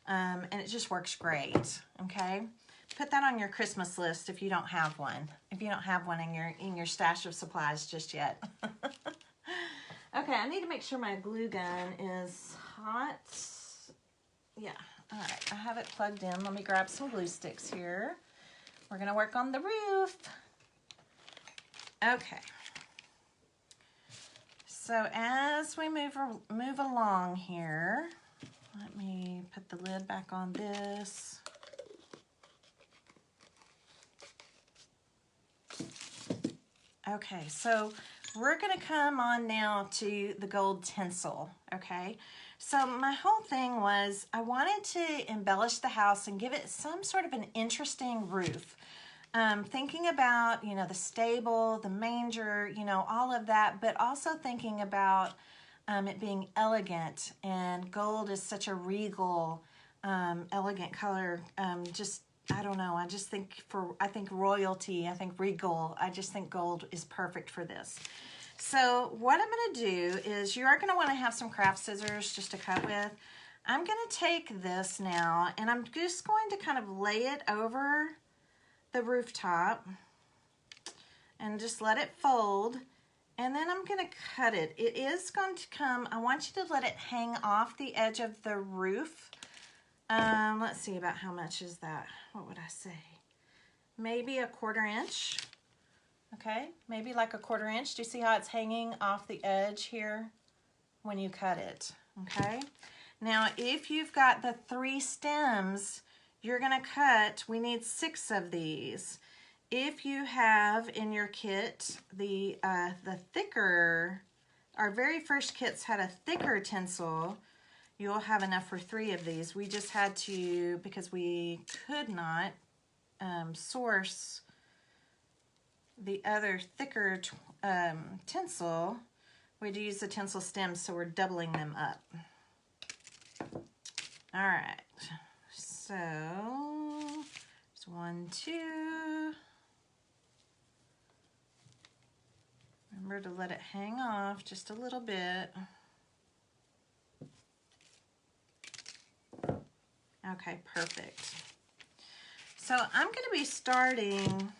and it just works great, okay? Put that on your Christmas list if you don't have one. If you don't have one in your stash of supplies just yet. Okay, I need to make sure my glue gun is hot. Yeah, all right, I have it plugged in. Let me grab some glue sticks here. We're gonna work on the roof. Okay. So as we move along here, let me put the lid back on this. Okay, so we're gonna come on now to the gold tinsel, okay? So my whole thing was I wanted to embellish the house and give it some sort of an interesting roof. Thinking about, you know, the stable, the manger, you know, all of that, but also thinking about it being elegant, and gold is such a regal, elegant color. I don't know, I think royalty, I think regal, I just think gold is perfect for this. So what I'm going to do is, you are going to want to have some craft scissors just to cut with. I'm going to take this now, and I'm just going to kind of lay it over the rooftop and just let it fold, and then I'm going to cut it. It is going to come, I want you to let it hang off the edge of the roof. Let's see, about how much is that? What would I say? Maybe a 1/4 inch. Okay, maybe like a 1/4 inch. Do you see how it's hanging off the edge here when you cut it? Okay, now if you've got the 3 stems, you're gonna cut, we need 6 of these. If you have in your kit the thicker, our very first kits had a thicker tinsel, you'll have enough for 3 of these. We just had to, because we could not source the other thicker tinsel, we'd use the tinsel stems, so we're doubling them up. All right, so there's 1, 2. Remember to let it hang off just a little bit. Okay, perfect. So I'm going to be starting,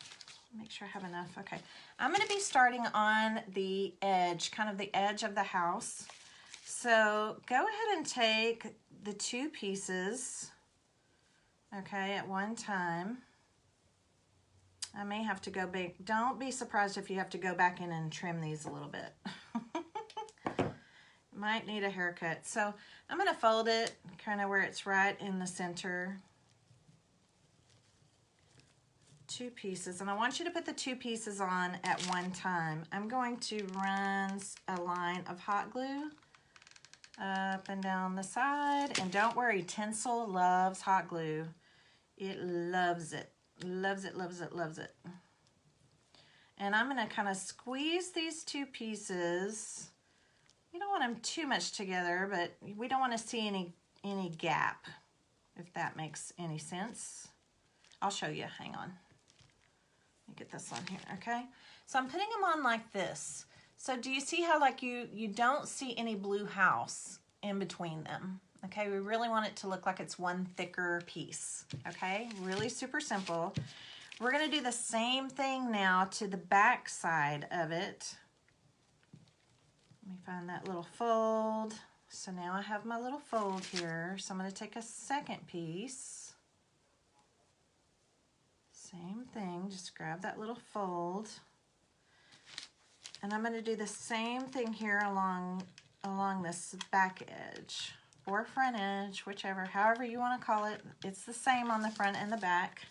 make sure I have enough. Okay, I'm going to be starting on the edge, kind of the edge of the house. So go ahead and take the 2 pieces, okay, at one time. I may have to go back. Don't be surprised if you have to go back in and trim these a little bit. Might need a haircut. So I'm going to fold it kind of where it's right in the center. 2 pieces, and I want you to put the 2 pieces on at one time. I'm going to run a line of hot glue up and down the side, and don't worry, tinsel loves hot glue. It loves it. Loves it, loves it, loves it. And I'm going to kind of squeeze these 2 pieces. You don't want them too much together, but we don't want to see any gap, if that makes any sense. I'll show you. Hang on. Let me get this on here, okay? So I'm putting them on like this. So do you see how like you don't see any blue house in between them. Okay, we really want it to look like it's one thicker piece. Okay, really super simple. We're going to do the same thing now to the back side of it. Let me find that little fold. So now I have my little fold here. So I'm going to take a second piece. Same thing, just grab that little fold. And I'm going to do the same thing here along this back edge or front edge, whichever, however you want to call it. It's the same on the front and the back.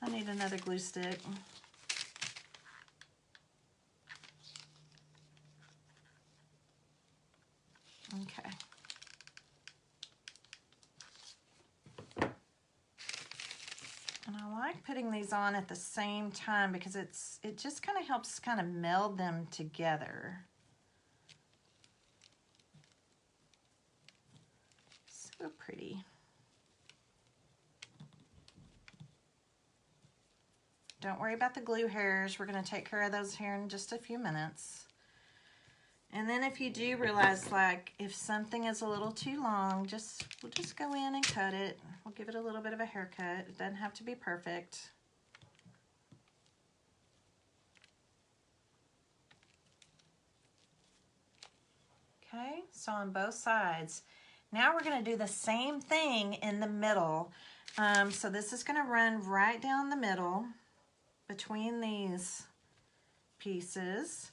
I need another glue stick. Okay. And I like putting these on at the same time because it just kind of helps kind of meld them together. So pretty. Don't worry about the glue hairs. We're going to take care of those here in just a few minutes. And then if you do realize, like, if something is a little too long, we'll just go in and cut it. We'll give it a little bit of a haircut. It doesn't have to be perfect. Okay, so on both sides. Now we're going to do the same thing in the middle. So this is going to run right down the middle between these pieces.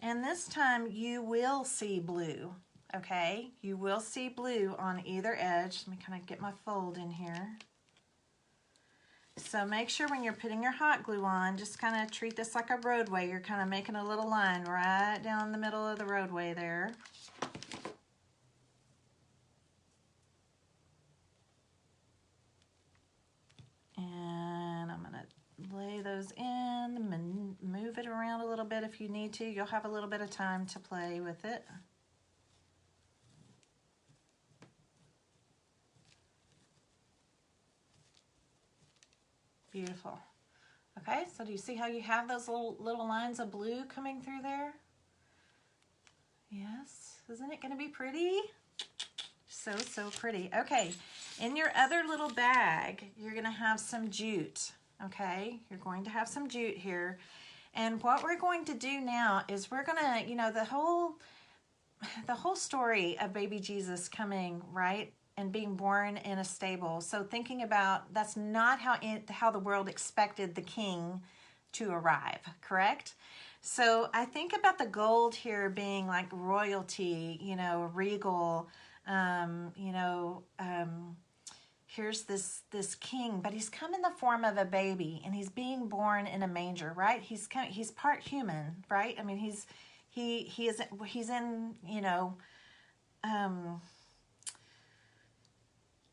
And this time you will see blue, okay? You will see blue on either edge. Let me kind of get my fold in here. So make sure when you're putting your hot glue on, just kind of treat this like a roadway. You're kind of making a little line right down the middle of the roadway there. And I'm gonna lay those in, move it around a little bit if you need to. You'll have a little bit of time to play with it. Beautiful. Okay, so do you see how you have those little lines of blue coming through there? Yes, isn't it gonna be pretty? So, so pretty. Okay, in your other little bag, you're gonna have some jute. Okay, you're going to have some jute here. And what we're going to do now is we're gonna, you know, the whole story of baby Jesus coming, right, and being born in a stable. So thinking about, that's not how the world expected the king to arrive, correct? So I think about the gold here being like royalty, you know, regal, here's this king, but he's come in the form of a baby, and he's being born in a manger, right? He's part human, right? I mean, he's in, you know,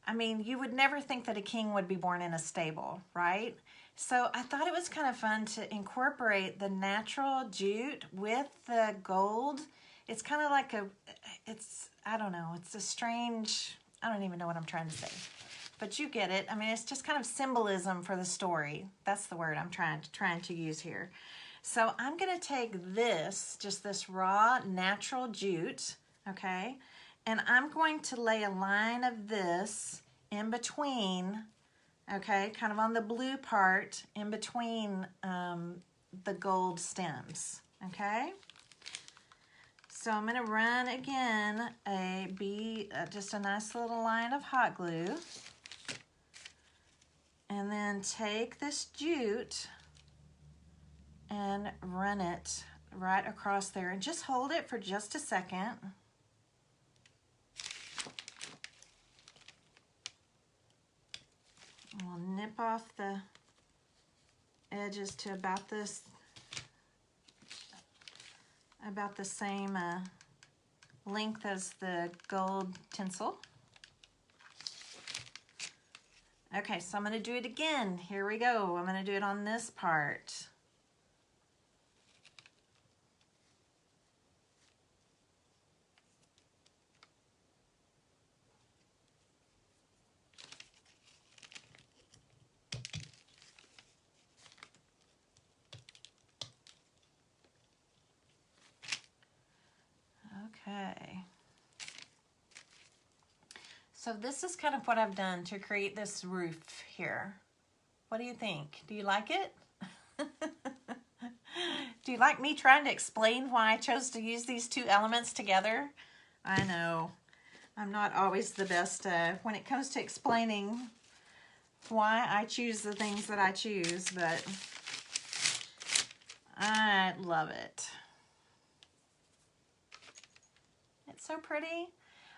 I mean, you would never think that a king would be born in a stable, right? So I thought it was kind of fun to incorporate the natural jute with the gold. It's kind of like I don't know, it's a strange, I don't even know what I'm trying to say. But you get it. I mean, it's just kind of symbolism for the story. That's the word I'm trying to use here. So I'm going to take this, just this raw natural jute, okay, and I'm going to lay a line of this in between, okay, kind of on the blue part in between the gold stems, okay. So I'm going to run again just a nice little line of hot glue. And then take this jute and run it right across there. And just hold it for just a second. We'll nip off the edges to about the same length as the gold tinsel. Okay, so I'm going to do it again. Here we go. I'm going to do it on this part. Okay. So this is kind of what I've done to create this roof here. What do you think? Do you like it? Do you like me trying to explain why I chose to use these two elements together? I know. I'm not always the best when it comes to explaining why I choose the things that I choose, but I love it. It's so pretty.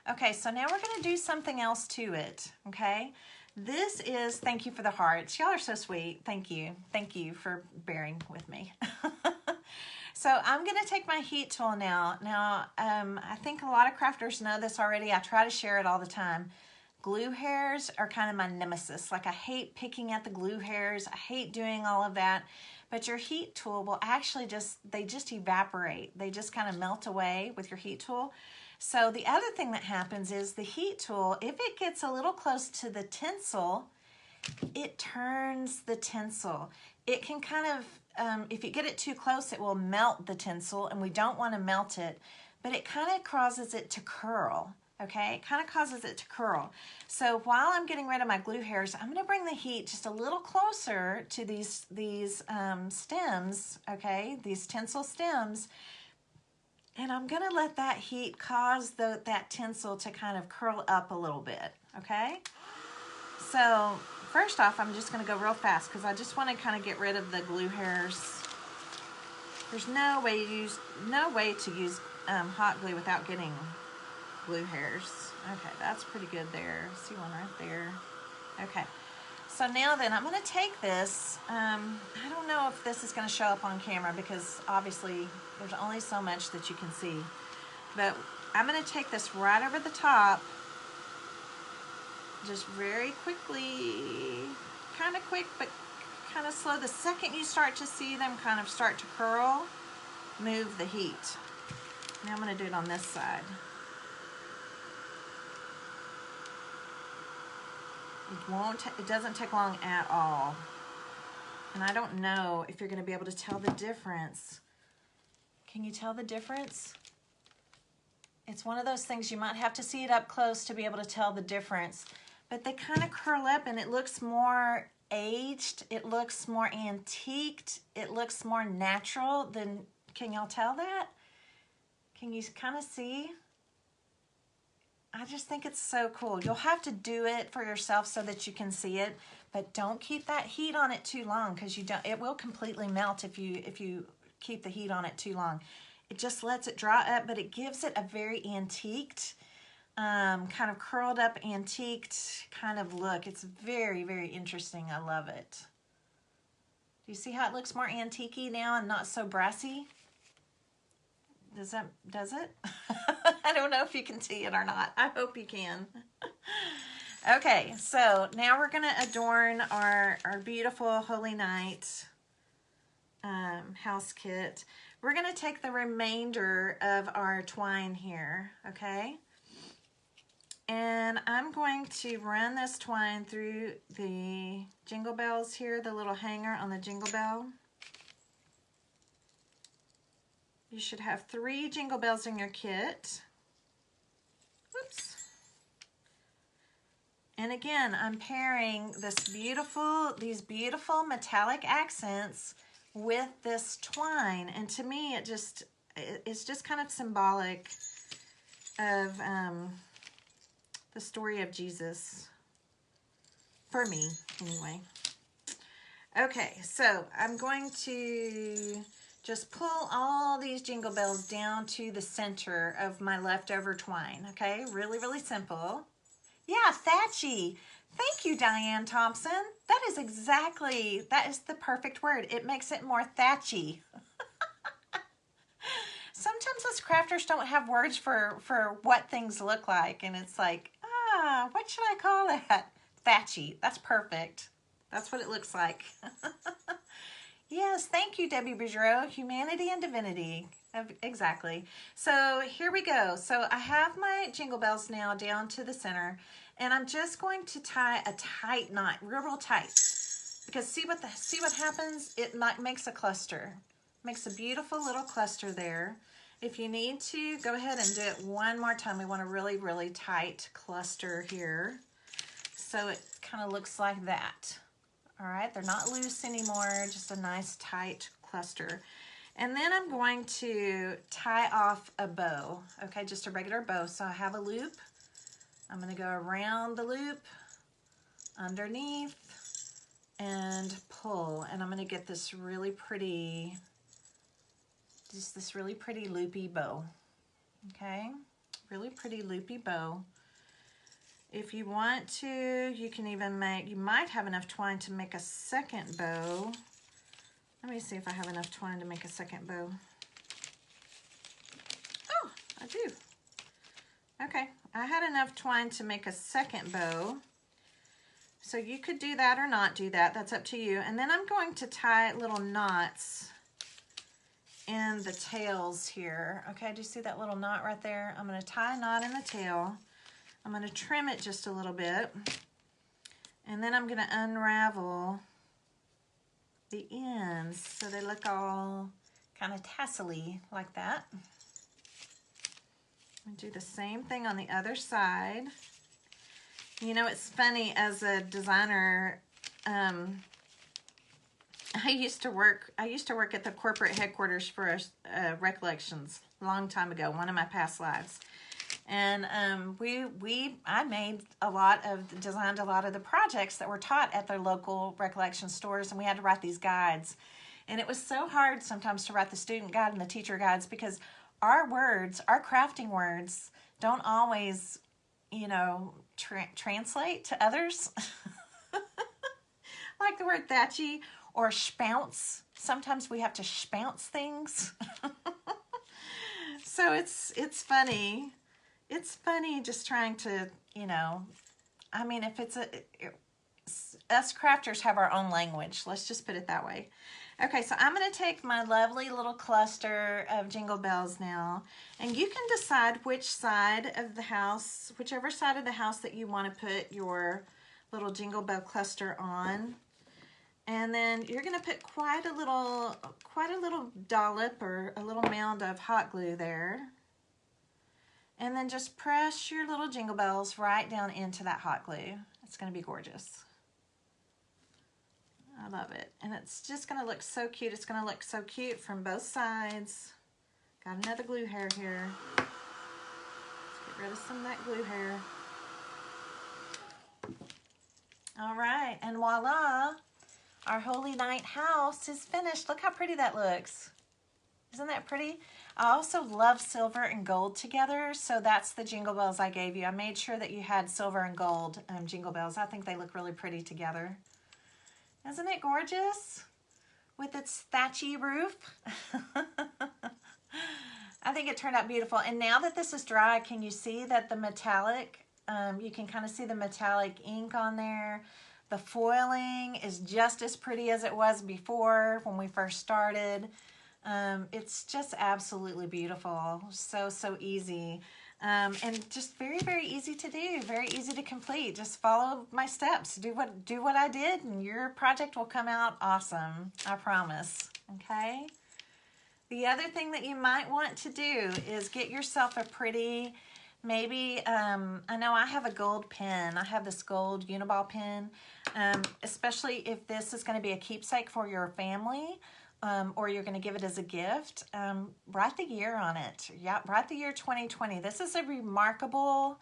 Okay, so now we're going to do something else to it, okay? This is, thank you for the hearts. Y'all are so sweet. Thank you. Thank you for bearing with me. So I'm going to take my heat tool now. Now, I think a lot of crafters know this already. I try to share it all the time. Glue hairs are kind of my nemesis. Like, I hate picking at the glue hairs. I hate doing all of that. But your heat tool will actually they just evaporate. They just kind of melt away with your heat tool. So the other thing that happens is the heat tool, if it gets a little close to the tinsel, it turns the tinsel. It can kind of, if you get it too close, it will melt the tinsel, and we don't want to melt it, but it kind of causes it to curl, okay? It kind of causes it to curl. So while I'm getting rid of my glue hairs, I'm going to bring the heat just a little closer to these stems, okay? These tinsel stems. And I'm going to let that heat cause that tinsel to kind of curl up a little bit, okay? So first off, I'm just going to go real fast because I just want to kind of get rid of the glue hairs. There's no way to use hot glue without getting glue hairs. Okay, that's pretty good there. See one right there. Okay. So now then, I'm going to take this. I don't know if this is going to show up on camera because obviously there's only so much that you can see. But I'm going to take this right over the top, just very quickly, kind of quick, but kind of slow. The second you start to see them kind of start to curl, move the heat. Now I'm going to do it on this side. It doesn't take long at all. And I don't know if you're going to be able to tell the difference. Can you tell the difference? It's one of those things you might have to see it up close to be able to tell the difference. But they kind of curl up and it looks more aged. It looks more antiqued. It looks more natural than, can y'all tell that? Can you kind of see? I just think it's so cool. You'll have to do it for yourself so that you can see it, but don't keep that heat on it too long because it will completely melt if you keep the heat on it too long. It just lets it dry up, but it gives it a very antiqued, kind of curled up antiqued kind of look. It's very, very interesting. I love it. Do you see how it looks more antique-y now and not so brassy? Does it? I don't know if you can see it or not. I hope you can. Okay, so now we're going to adorn our beautiful Holy Night house kit. We're going to take the remainder of our twine here, okay? And I'm going to run this twine through the jingle bells here, the little hanger on the jingle bell. You should have 3 jingle bells in your kit. Whoops. And again, I'm pairing these beautiful metallic accents with this twine. And to me, it's just kind of symbolic of the story of Jesus. For me, anyway. Okay, so I'm going to just pull all these jingle bells down to the center of my leftover twine, okay? Really, really simple. Yeah, thatchy. Thank you, Diane Thompson. That is the perfect word. It makes it more thatchy. Sometimes us crafters don't have words for what things look like, and it's like, what should I call that? Thatchy. That's perfect. That's what it looks like. Yes, thank you, Debbie Boudreau. Humanity and divinity. Exactly. So here we go. So I have my jingle bells now down to the center, and I'm just going to tie a tight knot, real tight. Because see what happens? It makes a cluster. Makes a beautiful little cluster there. If you need to, go ahead and do it one more time. We want a really, really tight cluster here. So it kind of looks like that. All right, they're not loose anymore, just a nice tight cluster. And then I'm going to tie off a bow, okay, just a regular bow. So I have a loop. I'm gonna go around the loop, underneath, and pull. And I'm gonna get this really pretty, just this really pretty loopy bow, okay? Really pretty loopy bow. If you want to, you can even make, you might have enough twine to make a second bow. Let me see if I have enough twine to make a second bow. Oh, I do. Okay, I had enough twine to make a second bow. So you could do that or not do that, that's up to you. And then I'm going to tie little knots in the tails here. Okay, do you see that little knot right there? I'm gonna tie a knot in the tail. I'm gonna trim it just a little bit. And then I'm gonna unravel the ends so they look all kind of tassel-y like that. And do the same thing on the other side. You know, it's funny, as a designer, I used to work at the corporate headquarters for Recollections a long time ago, one of my past lives. And I designed a lot of the projects that were taught at their local Recollection stores, and we had to write these guides. And it was so hard sometimes to write the student guide and the teacher guides, because our words, our crafting words, don't always, you know, translate to others. Like the word thatchy or spounce. Sometimes we have to spounce things. So it's funny. It's funny just trying to, you know, I mean, if it's us crafters have our own language. Let's just put it that way. Okay, so I'm going to take my lovely little cluster of jingle bells now, and you can decide which side of the house, whichever side of the house that you want to put your little jingle bell cluster on. And then you're going to put quite a little dollop or a little mound of hot glue there. And then just press your little jingle bells right down into that hot glue. It's going to be gorgeous. I love it. And it's just going to look so cute. It's going to look so cute from both sides. Got another glue hair here. Let's get rid of some of that glue hair. All right, and voila, our Holy Night house is finished. Look how pretty that looks. Isn't that pretty? I also love silver and gold together, so that's the jingle bells I gave you. I made sure that you had silver and gold jingle bells. I think they look really pretty together. Isn't it gorgeous? With its thatchy roof. I think it turned out beautiful. And now that this is dry, can you see that the metallic, you can kind of see the metallic ink on there. The foiling is just as pretty as it was before when we first started. It's just absolutely beautiful. So, so easy. And just very, very easy to do. Very easy to complete. Just follow my steps. Do what I did, and your project will come out awesome. I promise. Okay? The other thing that you might want to do is get yourself a pretty, maybe, I know I have a gold pen. I have this gold Uniball pen, especially if this is going to be a keepsake for your family, or you're going to give it as a gift. Write the year on it. Yeah, write the year 2020. This is a remarkable,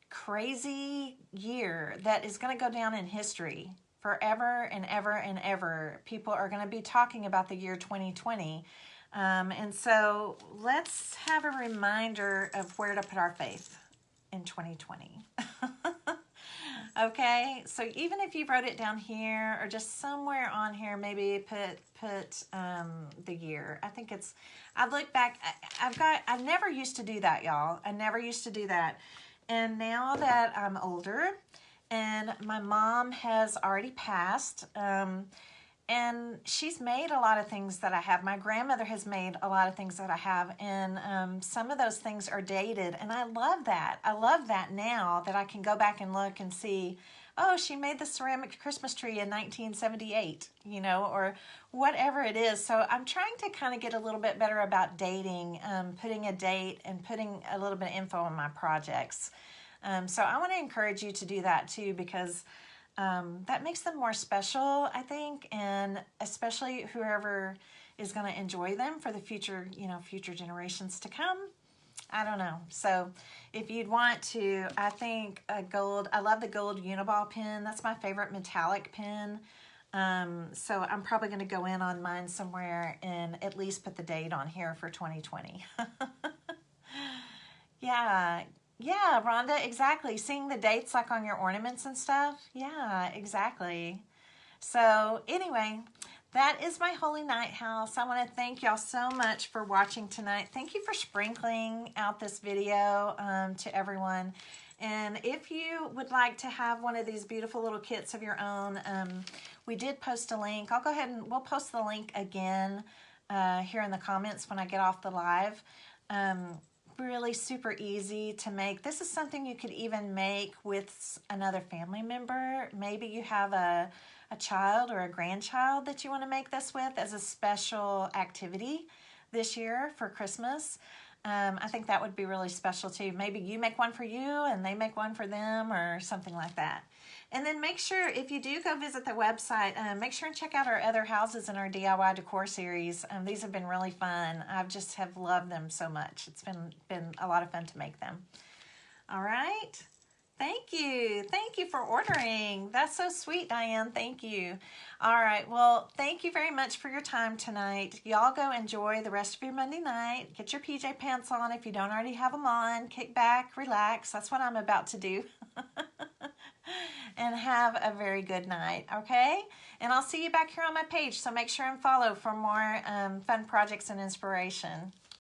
crazy year that is going to go down in history. Forever and ever and ever, people are going to be talking about the year 2020. And so let's have a reminder of where to put our faith in 2020. Okay, so even if you wrote it down here or just somewhere on here, maybe put the year. I think it's, I look back, I never used to do that, y'all. I never used to do that. And now that I'm older, and my mom has already passed, And she's made a lot of things that I have. My grandmother has made a lot of things that I have, and some of those things are dated, and I love that. I love that now that I can go back and look and see, oh, she made the ceramic Christmas tree in 1978, you know, or whatever it is. So I'm trying to kind of get a little bit better about dating, putting a date and putting a little bit of info on my projects. So I want to encourage you to do that too, because that makes them more special, I think, and especially whoever is going to enjoy them for the future, you know, future generations to come. I don't know. So if you'd want to, I think I love the gold Uniball pen. That's my favorite metallic pen. So I'm probably going to go in on mine somewhere and at least put the date on here for 2020. Yeah. Yeah, Rhonda, exactly. Seeing the dates like on your ornaments and stuff. Yeah, exactly. So anyway, that is my Holy Night House. I want to thank y'all so much for watching tonight. Thank you for sprinkling out this video to everyone. And if you would like to have one of these beautiful little kits of your own, we did post a link. I'll go ahead and we'll post the link again here in the comments when I get off the live. Really super easy to make. This is something you could even make with another family member. Maybe you have a child or a grandchild that you want to make this with as a special activity this year for Christmas. I think that would be really special too. Maybe you make one for you and they make one for them or something like that. And then make sure, if you do go visit the website, make sure and check out our other houses in our DIY decor series. These have been really fun. I just have loved them so much. It's been a lot of fun to make them. All right. Thank you. Thank you for ordering. That's so sweet, Diane. Thank you. All right. Well, thank you very much for your time tonight. Y'all go enjoy the rest of your Monday night. Get your PJ pants on if you don't already have them on. Kick back, relax. That's what I'm about to do. And have a very good night, okay? And I'll see you back here on my page, so make sure and follow for more fun projects and inspiration.